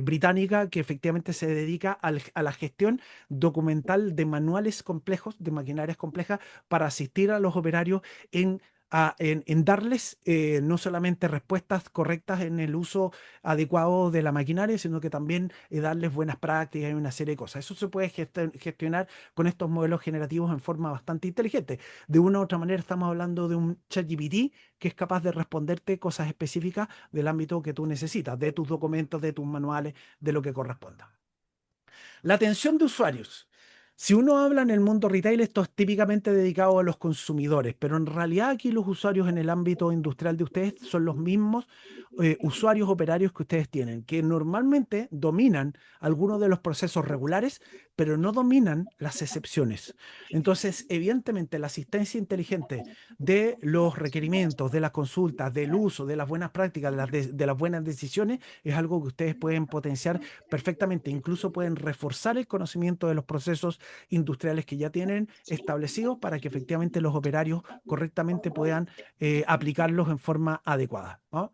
británica que efectivamente se dedica a la gestión documental de manuales complejos, de maquinarias complejas, para asistir a los operarios en, en darles no solamente respuestas correctas en el uso adecuado de la maquinaria, sino que también darles buenas prácticas y una serie de cosas. Eso se puede gestionar con estos modelos generativos en forma bastante inteligente. De una u otra manera estamos hablando de un ChatGPT que es capaz de responderte cosas específicas del ámbito que tú necesitas, de tus documentos, de tus manuales, de lo que corresponda. La atención de usuarios. Si uno habla en el mundo retail, esto es típicamente dedicado a los consumidores, pero en realidad aquí los usuarios en el ámbito industrial de ustedes son los mismos usuarios operarios que ustedes tienen, que normalmente dominan algunos de los procesos regulares, pero no dominan las excepciones. Entonces, evidentemente, la asistencia inteligente de los requerimientos, de las consultas, del uso, de las buenas prácticas, de las buenas decisiones, es algo que ustedes pueden potenciar perfectamente. Incluso pueden reforzar el conocimiento de los procesos industriales que ya tienen establecidos para que efectivamente los operarios correctamente puedan aplicarlos en forma adecuada, ¿no?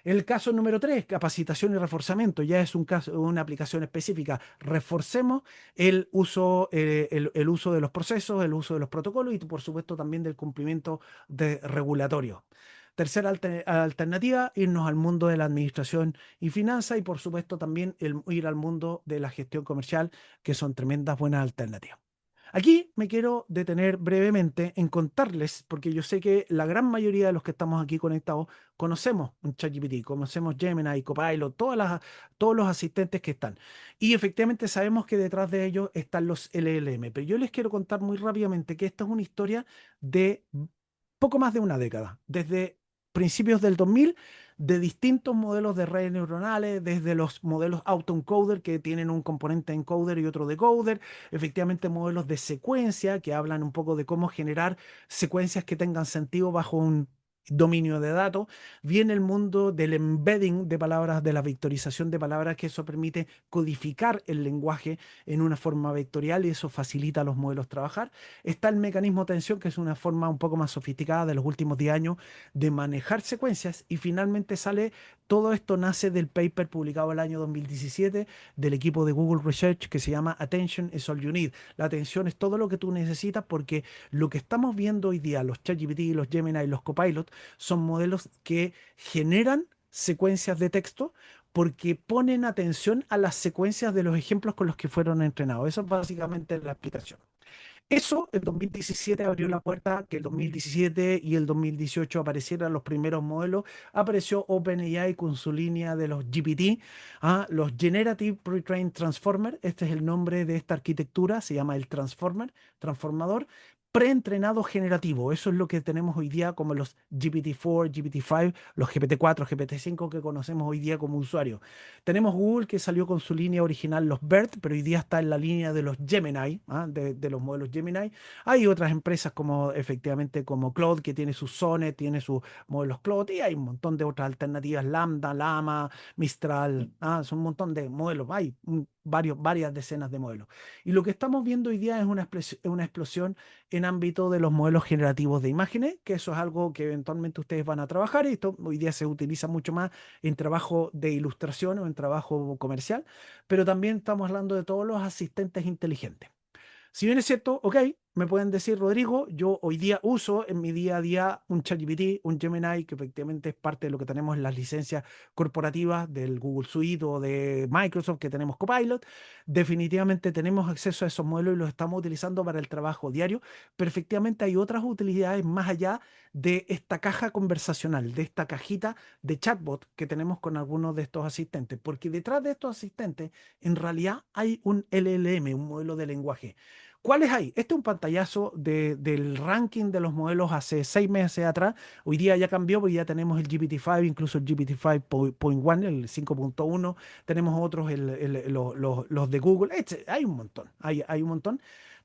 El caso número 3, capacitación y reforzamiento, ya es un caso, una aplicación específica. Reforcemos el uso de los procesos, el uso de los protocolos y por supuesto también del cumplimiento de regulatorio. Tercera alternativa, irnos al mundo de la administración y finanzas y por supuesto también ir al mundo de la gestión comercial, que son tremendas buenas alternativas. Aquí me quiero detener brevemente en contarles, porque yo sé que la gran mayoría de los que estamos aquí conectados conocemos un ChatGPT, conocemos Gemini, Copilot, todos los asistentes que están. Y efectivamente sabemos que detrás de ellos están los LLM. Pero yo les quiero contar muy rápidamente que esta es una historia de poco más de una década, desde principios del 2000, de distintos modelos de redes neuronales, desde los modelos autoencoder que tienen un componente encoder y otro decoder, efectivamente modelos de secuencia que hablan un poco de cómo generar secuencias que tengan sentido bajo un dominio de datos, viene el mundo del embedding de palabras, de la vectorización de palabras, que eso permite codificar el lenguaje en una forma vectorial y eso facilita a los modelos trabajar. Está el mecanismo de atención, que es una forma un poco más sofisticada de los últimos 10 años de manejar secuencias y finalmente sale, todo esto nace del paper publicado el año 2017 del equipo de Google Research que se llama Attention is all you need. La atención es todo lo que tú necesitas porque lo que estamos viendo hoy día, los ChatGPT, los Gemini y los Copilot, son modelos que generan secuencias de texto porque ponen atención a las secuencias de los ejemplos con los que fueron entrenados. Eso es básicamente la explicación. Eso, el 2017 abrió la puerta que el 2017 y el 2018 aparecieran los primeros modelos. Apareció OpenAI con su línea de los GPT, los Generative Pre-trained Transformer. Este es el nombre de esta arquitectura, se llama el transformador preentrenado generativo. Eso es lo que tenemos hoy día como los GPT-4, GPT-5, los GPT-4, GPT-5 que conocemos hoy día como usuarios. Tenemos Google que salió con su línea original, los BERT, pero hoy día está en la línea de los Gemini, de los modelos Gemini. Hay otras empresas como efectivamente como Claude que tiene su Sonnet, tiene sus modelos Claude y hay un montón de otras alternativas, Lambda, Llama, Mistral, son un montón de modelos, hay varias decenas de modelos. Y lo que estamos viendo hoy día es una explosión en ámbito de los modelos generativos de imágenes, que eso es algo que eventualmente ustedes van a trabajar y esto hoy día se utiliza mucho más en trabajo de ilustración o en trabajo comercial, pero también estamos hablando de todos los asistentes inteligentes. Si bien es cierto, ok, me pueden decir, Rodrigo, yo hoy día uso en mi día a día un ChatGPT, un Gemini, que efectivamente es parte de lo que tenemos en las licencias corporativas del Google Suite o de Microsoft, que tenemos Copilot. Definitivamente tenemos acceso a esos modelos y los estamos utilizando para el trabajo diario, pero efectivamente hay otras utilidades más allá de esta caja conversacional, de esta cajita de chatbot que tenemos con algunos de estos asistentes, porque detrás de estos asistentes en realidad hay un LLM, un modelo de lenguaje. ¿Cuáles hay? Este es un pantallazo del ranking de los modelos hace 6 meses atrás. Hoy día ya cambió, porque ya tenemos el GPT-5, incluso el GPT-5.1, el 5.1. Tenemos otros, los de Google. Hay un montón, hay un montón.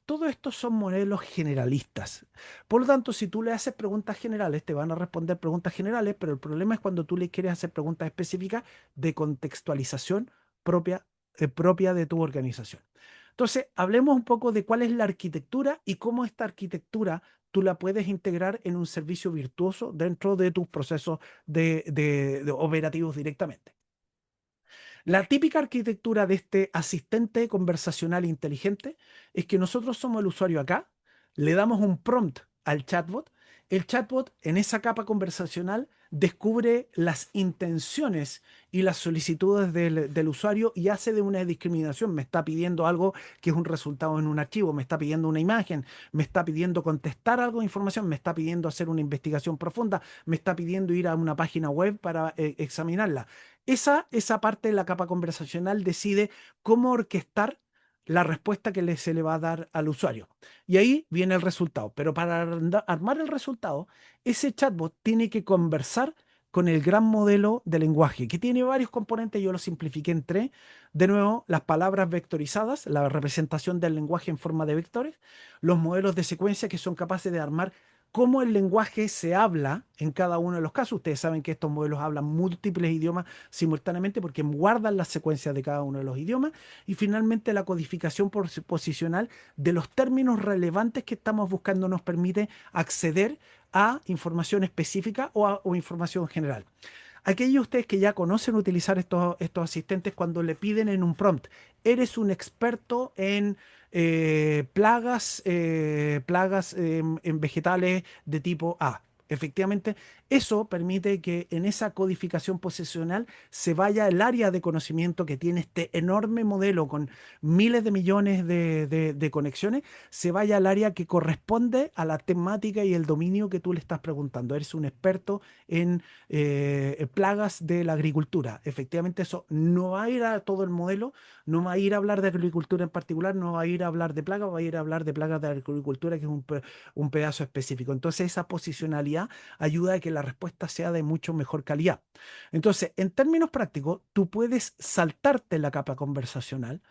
Todo esto son modelos generalistas. Por lo tanto, si tú le haces preguntas generales, te van a responder preguntas generales, pero el problema es cuando tú le quieres hacer preguntas específicas de contextualización propia de tu organización. Entonces, hablemos un poco de cuál es la arquitectura y cómo esta arquitectura tú la puedes integrar en un servicio virtuoso dentro de tus procesos de operativos directamente. La típica arquitectura de este asistente conversacional inteligente es que nosotros somos el usuario acá, le damos un prompt al chatbot, el chatbot en esa capa conversacional descubre las intenciones y las solicitudes del usuario y hace de una discriminación. Me está pidiendo algo que es un resultado en un archivo, me está pidiendo una imagen, me está pidiendo contestar algo de información, me está pidiendo hacer una investigación profunda, me está pidiendo ir a una página web para examinarla. Esa parte de la capa conversacional decide cómo orquestar la respuesta que se le va a dar al usuario. Y ahí viene el resultado. Pero para armar el resultado, ese chatbot tiene que conversar con el gran modelo de lenguaje, que tiene varios componentes. Yo lo simplifiqué en tres. De nuevo, las palabras vectorizadas, la representación del lenguaje en forma de vectores, los modelos de secuencia que son capaces de armar cómo el lenguaje se habla en cada uno de los casos. Ustedes saben que estos modelos hablan múltiples idiomas simultáneamente porque guardan las secuencias de cada uno de los idiomas. Y finalmente la codificación posicional de los términos relevantes que estamos buscando nos permite acceder a información específica o información general. Aquellos de ustedes que ya conocen utilizar estos asistentes, cuando le piden en un prompt, eres un experto en plagas en vegetales de tipo A. Efectivamente, eso permite que en esa codificación posicional se vaya el área de conocimiento que tiene este enorme modelo con miles de millones de conexiones, se vaya al área que corresponde a la temática y el dominio que tú le estás preguntando. Eres un experto en plagas de la agricultura. Efectivamente, eso no va a ir a todo el modelo, no va a ir a hablar de agricultura en particular, no va a ir a hablar de plagas, va a ir a hablar de plagas de agricultura, que es un pedazo específico. Entonces, esa posicionalidad ayuda a que la respuesta sea de mucho mejor calidad. Entonces, en términos prácticos, tú puedes saltarte la capa conversacional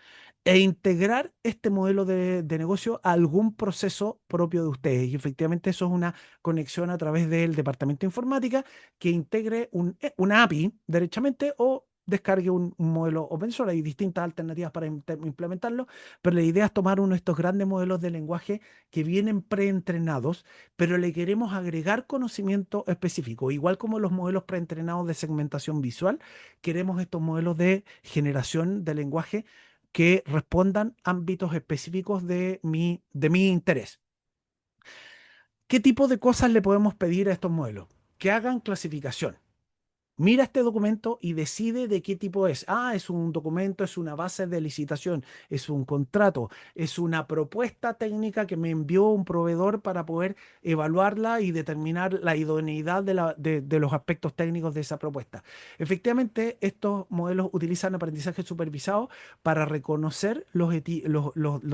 e integrar este modelo de negocio a algún proceso propio de ustedes. Y efectivamente eso es una conexión a través del departamento de informática que integre una API derechamente o descargue un modelo open source. Hay distintas alternativas para implementarlo, pero la idea es tomar uno de estos grandes modelos de lenguaje que vienen preentrenados, pero le queremos agregar conocimiento específico. Igual como los modelos preentrenados de segmentación visual, queremos estos modelos de generación de lenguaje que respondan ámbitos específicos de mi interés. ¿Qué tipo de cosas le podemos pedir a estos modelos? Que hagan clasificación. Mira este documento y decide de qué tipo es. Ah, es un documento, es una base de licitación, es un contrato, es una propuesta técnica que me envió un proveedor para poder evaluarla y determinar la idoneidad de los aspectos técnicos de esa propuesta. Efectivamente, estos modelos utilizan aprendizaje supervisado para reconocer los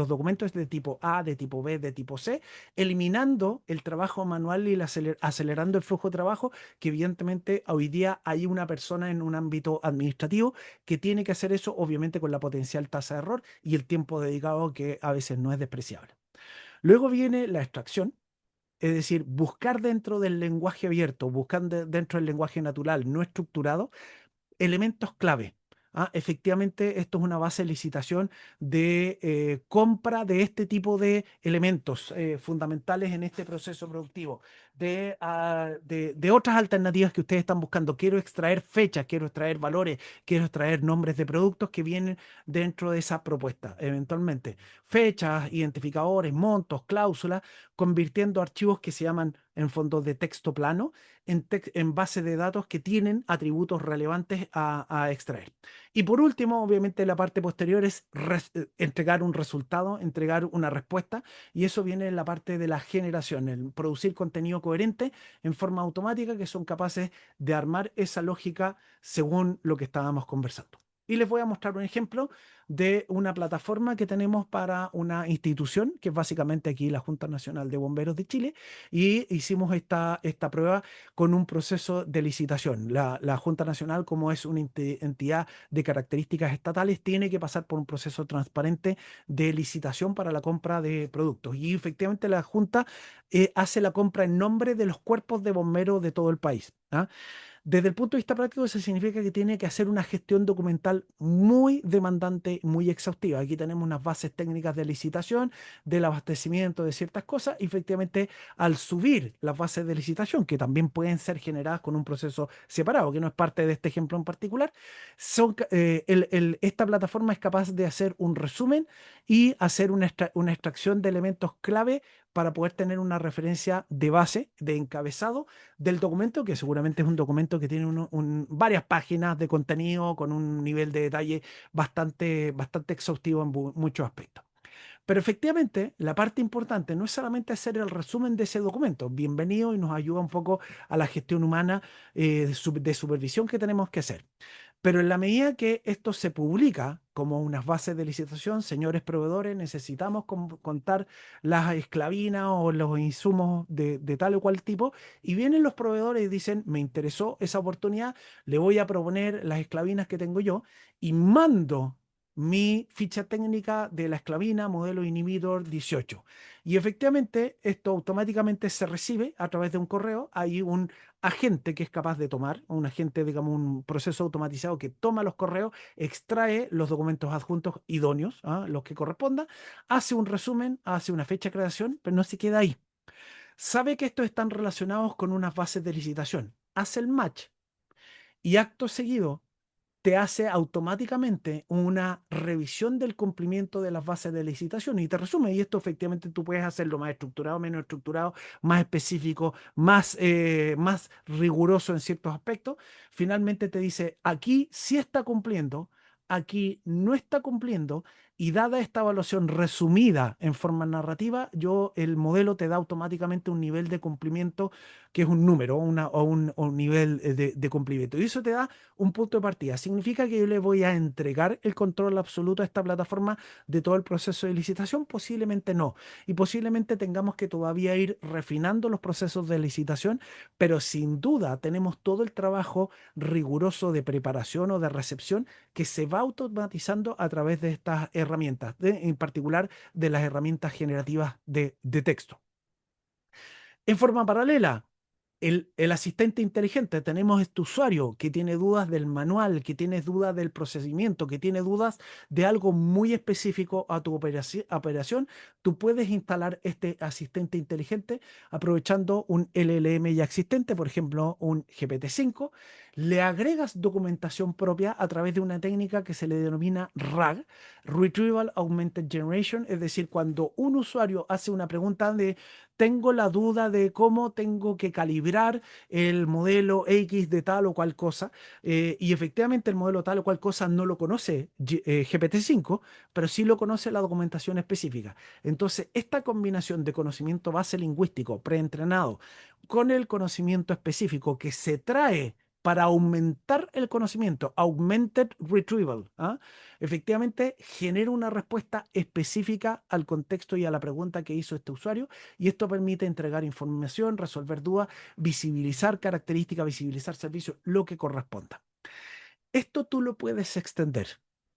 documentos de tipo A, de tipo B, de tipo C, eliminando el trabajo manual y acelerando el flujo de trabajo que evidentemente hoy día hay una persona en un ámbito administrativo que tiene que hacer eso, obviamente con la potencial tasa de error y el tiempo dedicado que a veces no es despreciable. Luego viene la extracción, es decir, buscar dentro del lenguaje abierto, buscar dentro del lenguaje natural no estructurado, elementos clave. Efectivamente, esto es una base de licitación de compra de este tipo de elementos fundamentales en este proceso productivo, de otras alternativas que ustedes están buscando. Quiero extraer fechas, quiero extraer valores, quiero extraer nombres de productos que vienen dentro de esa propuesta, eventualmente. Fechas, identificadores, montos, cláusulas, convirtiendo archivos que se llaman en fondo de texto plano en base de datos que tienen atributos relevantes a extraer. Y por último, obviamente la parte posterior es entregar un resultado, entregar una respuesta, y eso viene en la parte de la generación, el producir contenido coherente en forma automática que son capaces de armar esa lógica según lo que estábamos conversando. Y les voy a mostrar un ejemplo de una plataforma que tenemos para una institución, que es básicamente aquí la Junta Nacional de Bomberos de Chile, y hicimos esta prueba con un proceso de licitación. La Junta Nacional, como es una entidad de características estatales, tiene que pasar por un proceso transparente de licitación para la compra de productos. Y efectivamente la Junta hace la compra en nombre de los cuerpos de bomberos de todo el país. ¿Ah? Desde el punto de vista práctico, eso significa que tiene que hacer una gestión documental muy demandante, muy exhaustiva. Aquí tenemos unas bases técnicas de licitación, del abastecimiento de ciertas cosas, y efectivamente al subir las bases de licitación, que también pueden ser generadas con un proceso separado, que no es parte de este ejemplo en particular, esta plataforma es capaz de hacer un resumen y hacer una extracción de elementos clave para poder tener una referencia de base, de encabezado del documento, que seguramente es un documento que tiene varias páginas de contenido con un nivel de detalle bastante exhaustivo en muchos aspectos. Pero efectivamente, la parte importante no es solamente hacer el resumen de ese documento, bienvenido y nos ayuda un poco a la gestión humana de supervisión que tenemos que hacer. Pero en la medida que esto se publica como unas bases de licitación, señores proveedores, necesitamos contar las esclavinas o los insumos de tal o cual tipo, y vienen los proveedores y dicen, me interesó esa oportunidad, le voy a proponer las esclavinas que tengo yo, y mando mi ficha técnica de la esclavina modelo inhibidor 18. Y efectivamente, esto automáticamente se recibe a través de un correo. Hay un agente que es capaz de tomar, un agente, digamos, un proceso automatizado que toma los correos, extrae los documentos adjuntos idóneos, los que correspondan, hace un resumen, hace una fecha de creación, pero no se queda ahí. Sabe que estos están relacionados con unas bases de licitación, hace el match y acto seguido te hace automáticamente una revisión del cumplimiento de las bases de licitación y te resume. Y esto efectivamente tú puedes hacerlo más estructurado, menos estructurado, más específico, más riguroso en ciertos aspectos. Finalmente te dice, aquí sí está cumpliendo, aquí no está cumpliendo. Y dada esta evaluación resumida en forma narrativa, el modelo te da automáticamente un nivel de cumplimiento que es un número o un nivel de cumplimiento. Y eso te da un punto de partida. ¿Significa que yo le voy a entregar el control absoluto a esta plataforma de todo el proceso de licitación? Posiblemente no. Y posiblemente tengamos que todavía ir refinando los procesos de licitación, pero sin duda tenemos todo el trabajo riguroso de preparación o de recepción que se va automatizando a través de estas herramientas, en particular de las herramientas generativas de texto. En forma paralela, el asistente inteligente, tenemos este usuario que tiene dudas del manual, que tiene dudas del procedimiento, que tiene dudas de algo muy específico a tu operación. Tú puedes instalar este asistente inteligente aprovechando un LLM ya existente, por ejemplo, un GPT-5. Le agregas documentación propia a través de una técnica que se le denomina RAG, Retrieval Augmented Generation, es decir, cuando un usuario hace una pregunta de tengo la duda de cómo tengo que calibrar el modelo X de tal o cual cosa, y efectivamente el modelo tal o cual cosa no lo conoce GPT-5, pero sí lo conoce la documentación específica. Entonces, esta combinación de conocimiento base lingüístico preentrenado con el conocimiento específico que se trae para aumentar el conocimiento, augmented retrieval, efectivamente genera una respuesta específica al contexto y a la pregunta que hizo este usuario, y esto permite entregar información, resolver dudas, visibilizar características, visibilizar servicios, lo que corresponda. Esto tú lo puedes extender.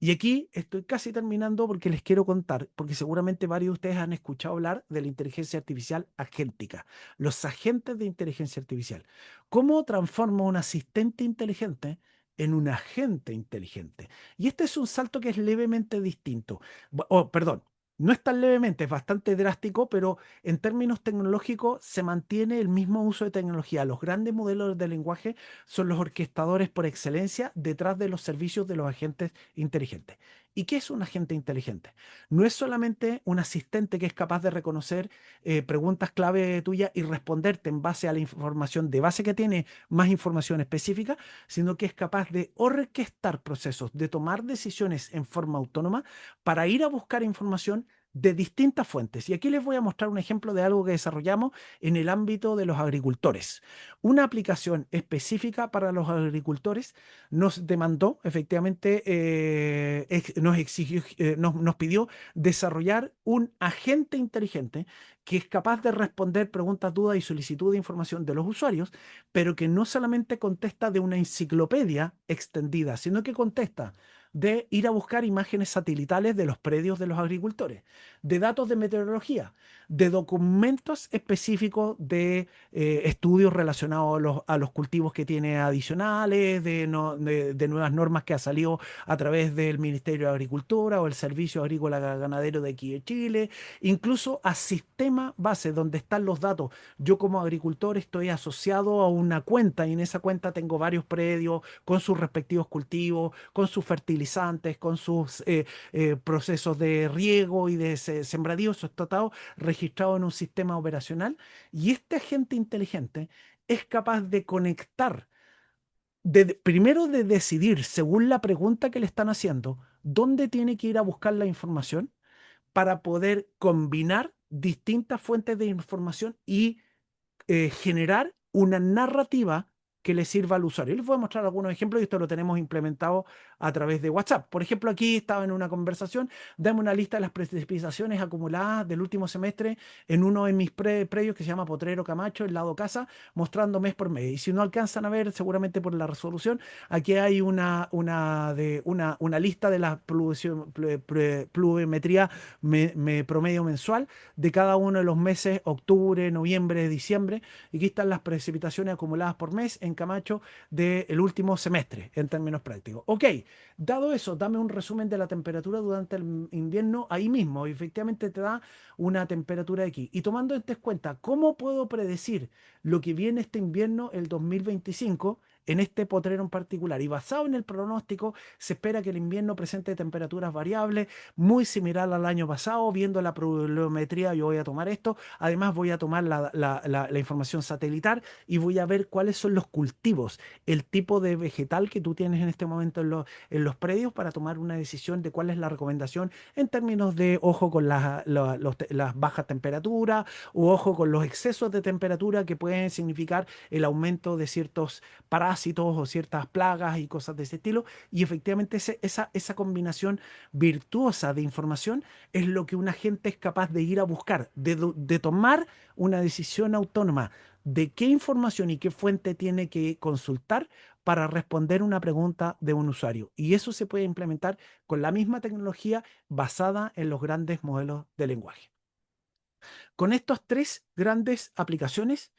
Y aquí estoy casi terminando porque les quiero contar, porque seguramente varios de ustedes han escuchado hablar de la inteligencia artificial agéntica, los agentes de inteligencia artificial. ¿Cómo transformo un asistente inteligente en un agente inteligente? Y este es un salto que es levemente distinto. Perdón, no es tan levemente, es bastante drástico, pero en términos tecnológicos se mantiene el mismo uso de tecnología. Los grandes modelos de lenguaje son los orquestadores por excelencia detrás de los servicios de los agentes inteligentes. ¿Y qué es un agente inteligente? No es solamente un asistente que es capaz de reconocer preguntas clave tuyas y responderte en base a la información de base que tiene, más información específica, sino que es capaz de orquestar procesos, de tomar decisiones en forma autónoma para ir a buscar información de distintas fuentes. Y aquí les voy a mostrar un ejemplo de algo que desarrollamos en el ámbito de los agricultores. Una aplicación específica para los agricultores nos demandó, efectivamente, nos exigió, nos pidió desarrollar un agente inteligente que es capaz de responder preguntas, dudas y solicitud de información de los usuarios, pero que no solamente contesta de una enciclopedia extendida, sino que contesta de ir a buscar imágenes satelitales de los predios de los agricultores, de datos de meteorología, de documentos específicos de estudios relacionados a los cultivos que tiene adicionales, de nuevas normas que ha salido a través del Ministerio de Agricultura o el Servicio Agrícola Ganadero de aquí de Chile, incluso a sistema base donde están los datos. Yo como agricultor estoy asociado a una cuenta y en esa cuenta tengo varios predios con sus respectivos cultivos, con sus fertilizantes, con sus procesos de riego y de sembradío, esos tratados registrados en un sistema operacional. Y este agente inteligente es capaz de conectar, primero de decidir, según la pregunta que le están haciendo, dónde tiene que ir a buscar la información para poder combinar distintas fuentes de información y generar una narrativa que le sirva al usuario. Les voy a mostrar algunos ejemplos y esto lo tenemos implementado a través de WhatsApp. Por ejemplo, aquí estaba en una conversación, dame una lista de las precipitaciones acumuladas del último semestre en uno de mis predios que se llama Potrero Camacho, el lado casa, mostrando mes por mes. Y si no alcanzan a ver, seguramente por la resolución, aquí hay una lista de la pluviometría promedio mensual de cada uno de los meses, octubre, noviembre, diciembre. Y aquí están las precipitaciones acumuladas por mes en Camacho del último semestre, en términos prácticos. Ok, dado eso, dame un resumen de la temperatura durante el invierno ahí mismo. Y efectivamente te da una temperatura aquí. Y tomando en cuenta, ¿cómo puedo predecir lo que viene este invierno, el 2025? En este potrero en particular. Y basado en el pronóstico, se espera que el invierno presente temperaturas variables, muy similar al año pasado. Viendo la pluviometría, yo voy a tomar esto. Además, voy a tomar la información satelital y voy a ver cuáles son los cultivos, el tipo de vegetal que tú tienes en este momento en los predios para tomar una decisión de cuál es la recomendación en términos de ojo con las bajas temperaturas o ojo con los excesos de temperatura que pueden significar el aumento de ciertos parásitos o ciertas plagas y cosas de ese estilo. Y efectivamente esa combinación virtuosa de información es lo que un agente es capaz de ir a buscar, de tomar una decisión autónoma de qué información y qué fuente tiene que consultar para responder una pregunta de un usuario. Y eso se puede implementar con la misma tecnología basada en los grandes modelos de lenguaje. Con estas tres grandes aplicaciones,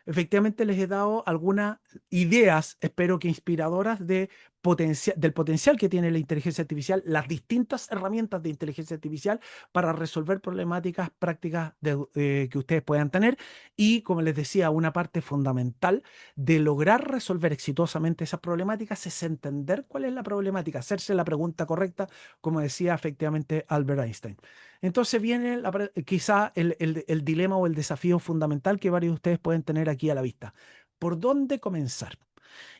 efectivamente les he dado algunas ideas, espero que inspiradoras, del potencial que tiene la inteligencia artificial, las distintas herramientas de inteligencia artificial para resolver problemáticas prácticas que ustedes puedan tener. Y como les decía, una parte fundamental de lograr resolver exitosamente esas problemáticas es entender cuál es la problemática, hacerse la pregunta correcta, como decía efectivamente Albert Einstein. Entonces viene quizá el dilema o el desafío fundamental que varios de ustedes pueden tener aquí a la vista. ¿Por dónde comenzar?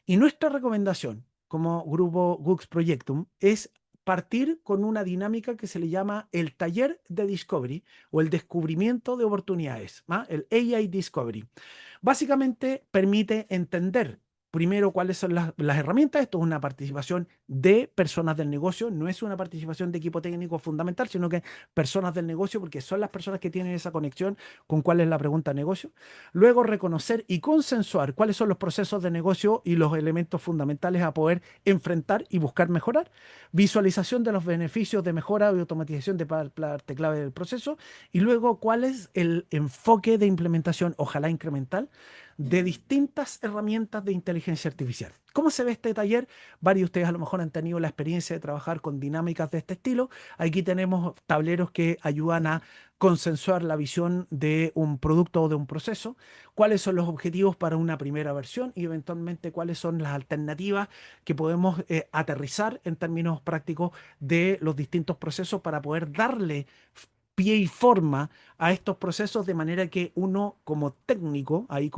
Y nuestra recomendación como grupo Gux Projectum es partir con una dinámica que se le llama el taller de Discovery o el descubrimiento de oportunidades, ¿ah? El AI Discovery. Básicamente permite entender primero cuáles son las herramientas. Esto es una participación de personas del negocio, no es una participación de equipo técnico fundamental, sino que personas del negocio, porque son las personas que tienen esa conexión con cuál es la pregunta de negocio. Luego reconocer y consensuar cuáles son los procesos de negocio y los elementos fundamentales a poder enfrentar y buscar mejorar. Visualización de los beneficios de mejora y automatización de parte clave del proceso. Y luego cuál es el enfoque de implementación, ojalá incremental, de distintas herramientas de inteligencia artificial. ¿Cómo se ve este taller? Varios de ustedes a lo mejor han tenido la experiencia de trabajar con dinámicas de este estilo. Aquí tenemos tableros que ayudan a consensuar la visión de un producto o de un proceso, cuáles son los objetivos para una primera versión y eventualmente cuáles son las alternativas que podemos aterrizar en términos prácticos de los distintos procesos para poder darle pie y forma a estos procesos de manera que uno como técnico, ahí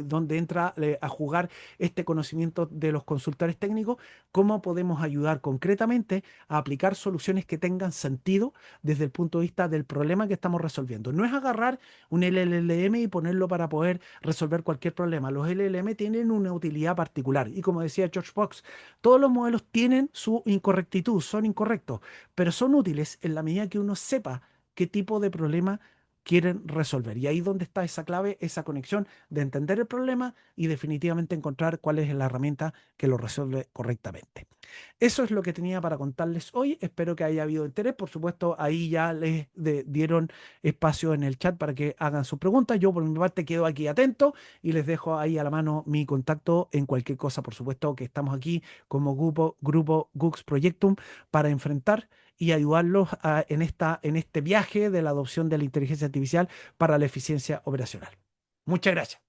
donde entra a jugar este conocimiento de los consultores técnicos, cómo podemos ayudar concretamente a aplicar soluciones que tengan sentido desde el punto de vista del problema que estamos resolviendo. No es agarrar un LLM y ponerlo para poder resolver cualquier problema. Los LLM tienen una utilidad particular y como decía George Fox, todos los modelos tienen su incorrectitud, son incorrectos, pero son útiles en la medida que uno sepa qué tipo de problema quieren resolver. Y ahí es donde está esa clave, esa conexión de entender el problema y definitivamente encontrar cuál es la herramienta que lo resuelve correctamente. Eso es lo que tenía para contarles hoy. Espero que haya habido interés. Por supuesto, ahí ya les dieron espacio en el chat para que hagan sus preguntas. Yo por mi parte quedo aquí atento y les dejo ahí a la mano mi contacto en cualquier cosa. Por supuesto que estamos aquí como grupo Gux Projectum para enfrentar y ayudarlos en este viaje de la adopción de la inteligencia artificial para la eficiencia operacional. Muchas gracias.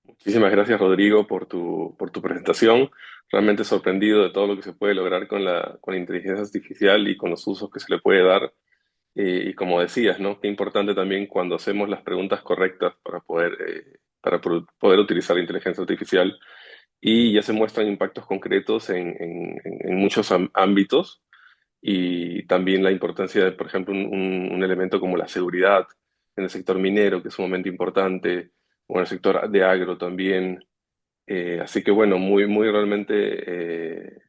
Muchísimas gracias, Rodrigo, por tu presentación. Realmente sorprendido de todo lo que se puede lograr con la inteligencia artificial y con los usos que se le puede dar. Y como decías, ¿no? Qué importante también cuando hacemos las preguntas correctas para poder utilizar la inteligencia artificial y ya se muestran impactos concretos en muchos ámbitos y también la importancia de, por ejemplo, un elemento como la seguridad en el sector minero, que es sumamente importante, o en el sector de agro también. Así que bueno, muy realmente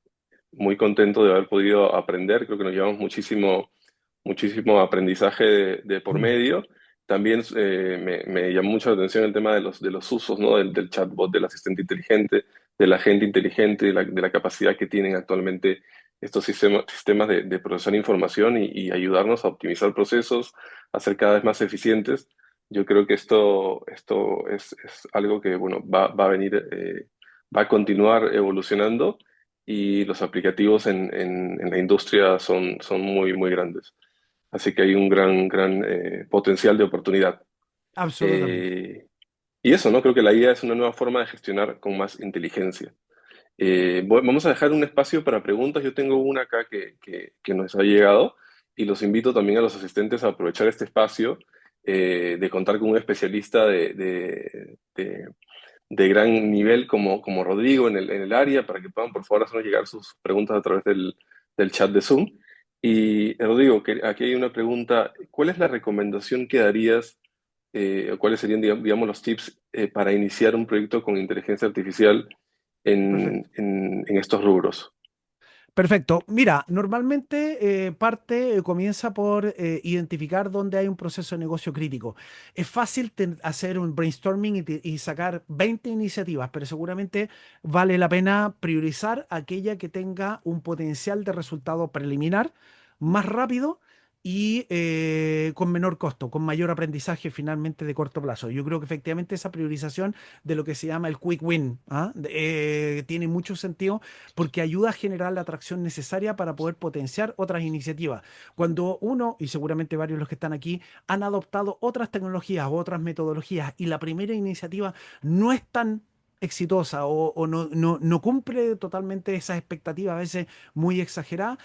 muy contento de haber podido aprender. Creo que nos llevamos muchísimo aprendizaje de por Mm. medio. También me llamó mucho la atención el tema de los usos, ¿no? Del chatbot, del asistente inteligente, del agente inteligente, de la capacidad que tienen actualmente estos sistemas de procesar información y ayudarnos a optimizar procesos, a ser cada vez más eficientes. Yo creo que esto es algo que, bueno, va a venir, va a continuar evolucionando y los aplicativos en la industria son muy grandes. Así que hay un gran potencial de oportunidad. Absolutamente. Eh, y eso, ¿no? Creo que la IA es una nueva forma de gestionar con más inteligencia. Vamos a dejar un espacio para preguntas. Yo tengo una acá que nos ha llegado y los invito también a los asistentes a aprovechar este espacio de contar con un especialista de gran nivel como Rodrigo en el área para que puedan por favor hacernos llegar sus preguntas a través del chat de Zoom. Y Rodrigo, aquí hay una pregunta. ¿Cuál es la recomendación que darías o cuáles serían, digamos, los tips para iniciar un proyecto con inteligencia artificial Perfecto. en estos rubros? Perfecto. Mira, normalmente comienza por identificar dónde hay un proceso de negocio crítico. Es fácil hacer un brainstorming y sacar 20 iniciativas, pero seguramente vale la pena priorizar aquella que tenga un potencial de resultado preliminar más rápido y con menor costo, con mayor aprendizaje finalmente de corto plazo. Yo creo que efectivamente esa priorización de lo que se llama el quick win, ¿ah? Tiene mucho sentido porque ayuda a generar la atracción necesaria para poder potenciar otras iniciativas. Cuando uno, y seguramente varios de los que están aquí, han adoptado otras tecnologías o otras metodologías y la primera iniciativa no es tan exitosa o no cumple totalmente esas expectativas, a veces muy exageradas,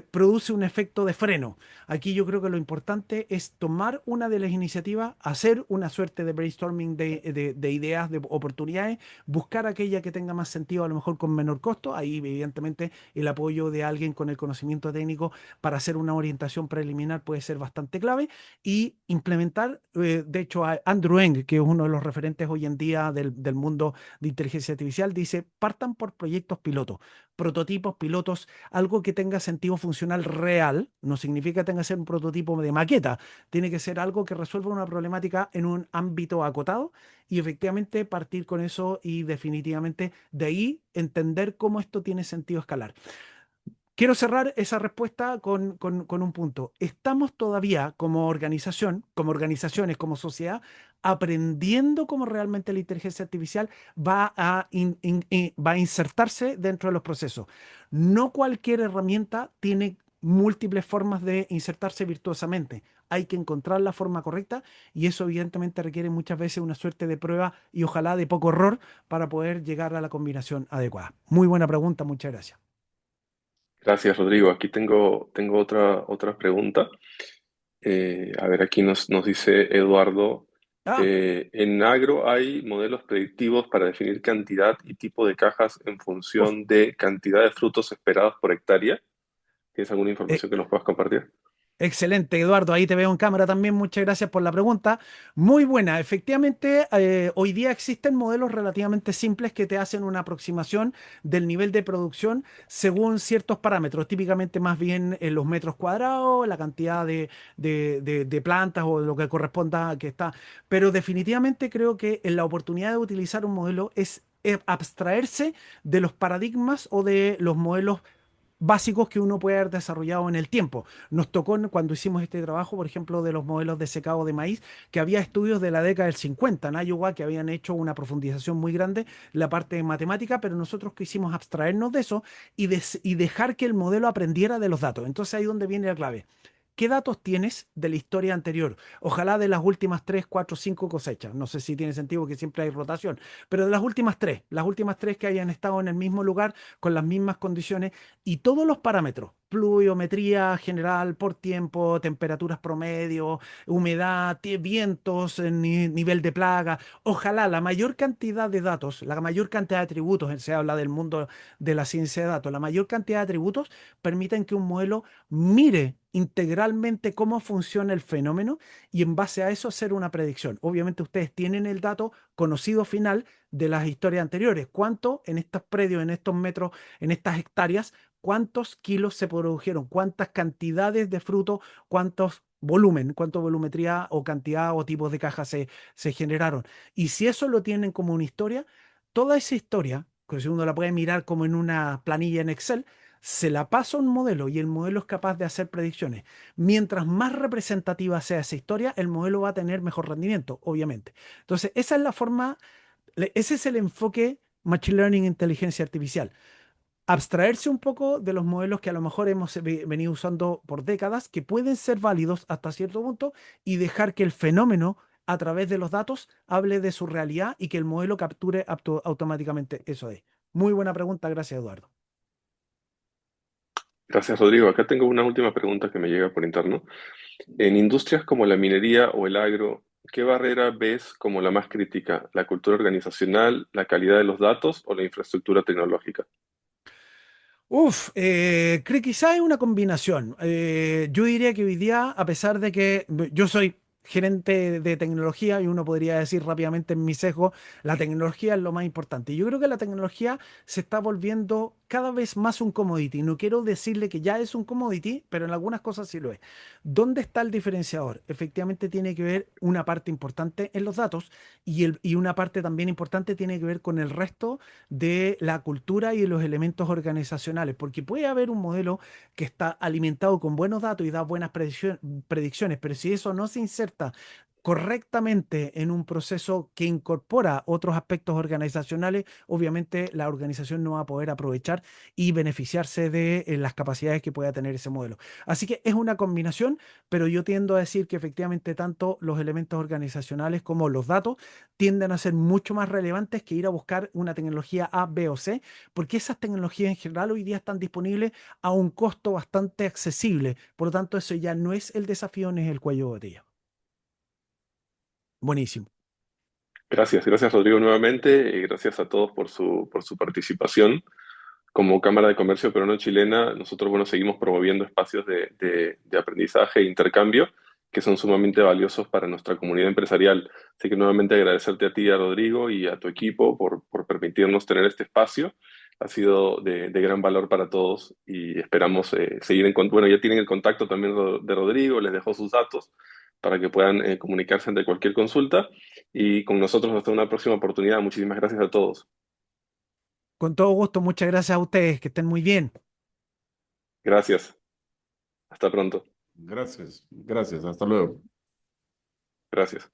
produce un efecto de freno. Aquí yo creo que lo importante es tomar una de las iniciativas, hacer una suerte de brainstorming de ideas, de oportunidades, buscar aquella que tenga más sentido, a lo mejor con menor costo. Ahí, evidentemente, el apoyo de alguien con el conocimiento técnico para hacer una orientación preliminar puede ser bastante clave y implementar, de hecho, a Andrew Ng, que es uno de los referentes hoy en día del mundo de inteligencia artificial, dice, partan por proyectos pilotos, prototipos, pilotos, algo que tenga sentido funcional real. No significa que tenga que ser un prototipo de maqueta, tiene que ser algo que resuelva una problemática en un ámbito acotado y efectivamente partir con eso y definitivamente de ahí entender cómo esto tiene sentido escalar. Quiero cerrar esa respuesta con un punto. Estamos todavía como organización, como organizaciones, como sociedad, aprendiendo cómo realmente la inteligencia artificial va a insertarse dentro de los procesos. No cualquier herramienta tiene múltiples formas de insertarse virtuosamente. Hay que encontrar la forma correcta y eso evidentemente requiere muchas veces una suerte de prueba y ojalá de poco error para poder llegar a la combinación adecuada. Muy buena pregunta, muchas gracias. Gracias, Rodrigo. Aquí tengo otra pregunta. A ver, aquí nos dice Eduardo, Ah, en agro hay modelos predictivos para definir cantidad y tipo de cajas en uf, función de cantidad de frutos esperados por hectárea. ¿Tienes alguna eh, información que nos puedas compartir? excelente, Eduardo. Ahí te veo en cámara también. Muchas gracias por la pregunta. Muy buena. Efectivamente, hoy día existen modelos relativamente simples que te hacen una aproximación del nivel de producción según ciertos parámetros, típicamente más bien en los metros cuadrados, la cantidad de plantas o lo que corresponda a que está. Pero definitivamente creo que en la oportunidad de utilizar un modelo es abstraerse de los paradigmas o de los modelos básicos que uno puede haber desarrollado en el tiempo. Nos tocó cuando hicimos este trabajo, por ejemplo, de los modelos de secado de maíz, que había estudios de la década del 50 en Iowa que habían hecho una profundización muy grande en la parte de matemática, pero nosotros quisimos abstraernos de eso y dejar que el modelo aprendiera de los datos. Entonces ahí es donde viene la clave. ¿Qué datos tienes de la historia anterior? Ojalá de las últimas 3, 4, 5 cosechas. No sé si tiene sentido que siempre hay rotación, pero de las últimas tres que hayan estado en el mismo lugar, con las mismas condiciones y todos los parámetros, pluviometría general por tiempo, temperaturas promedio, humedad, vientos, nivel de plaga. Ojalá la mayor cantidad de datos, la mayor cantidad de atributos, se habla del mundo de la ciencia de datos, la mayor cantidad de atributos permiten que un modelo mire integralmente cómo funciona el fenómeno y en base a eso hacer una predicción. Obviamente ustedes tienen el dato conocido final de las historias anteriores. ¿Cuánto en estos predios, en estos metros, en estas hectáreas, cuántos kilos se produjeron? ¿Cuántas cantidades de fruto? ¿Cuántos volumen? ¿Cuánto volumetría o cantidad o tipos de cajas se generaron? Y si eso lo tienen como una historia, toda esa historia, que si uno la puede mirar como en una planilla en Excel, se la pasa a un modelo y el modelo es capaz de hacer predicciones. Mientras más representativa sea esa historia, el modelo va a tener mejor rendimiento, obviamente. Entonces, esa es la forma, ese es el enfoque Machine Learning, inteligencia artificial. Abstraerse un poco de los modelos que a lo mejor hemos venido usando por décadas, que pueden ser válidos hasta cierto punto, y dejar que el fenómeno a través de los datos hable de su realidad y que el modelo capture automáticamente eso de. Muy buena pregunta, gracias Eduardo. Gracias, Rodrigo. Acá tengo una última pregunta que me llega por interno. En industrias como la minería o el agro, ¿qué barrera ves como la más crítica? ¿La cultura organizacional, la calidad de los datos o la infraestructura tecnológica? Uf, creo que quizá es una combinación. Yo diría que hoy día, a pesar de que yo soy gerente de tecnología y uno podría decir rápidamente en mi sesgo, la tecnología es lo más importante. Yo creo que la tecnología se está volviendo cada vez más un commodity. No quiero decirle que ya es un commodity, pero en algunas cosas sí lo es. ¿Dónde está el diferenciador? Efectivamente tiene que ver una parte importante en los datos y una parte también importante tiene que ver con el resto de la cultura y de los elementos organizacionales, porque puede haber un modelo que está alimentado con buenos datos y da buenas predicciones, pero si eso no se inserta correctamente en un proceso que incorpora otros aspectos organizacionales, obviamente la organización no va a poder aprovechar y beneficiarse de las capacidades que pueda tener ese modelo. Así que es una combinación, pero yo tiendo a decir que efectivamente tanto los elementos organizacionales como los datos tienden a ser mucho más relevantes que ir a buscar una tecnología A, B o C, porque esas tecnologías en general hoy día están disponibles a un costo bastante accesible. Por lo tanto, eso ya no es el desafío ni es el cuello de botella. Buenísimo. Gracias Rodrigo nuevamente y gracias a todos por su participación. Como Cámara de Comercio Peruano-Chilena, nosotros bueno, seguimos promoviendo espacios de aprendizaje e intercambio que son sumamente valiosos para nuestra comunidad empresarial. Así que nuevamente agradecerte a ti, a Rodrigo y a tu equipo por permitirnos tener este espacio. Ha sido de gran valor para todos y esperamos seguir en contacto. Bueno, ya tienen el contacto también de Rodrigo, les dejo sus datos para que puedan comunicarse ante cualquier consulta y con nosotros hasta una próxima oportunidad. Muchísimas gracias a todos. Con todo gusto, muchas gracias a ustedes, que estén muy bien. Gracias. Hasta pronto. Gracias, gracias, hasta luego. Gracias.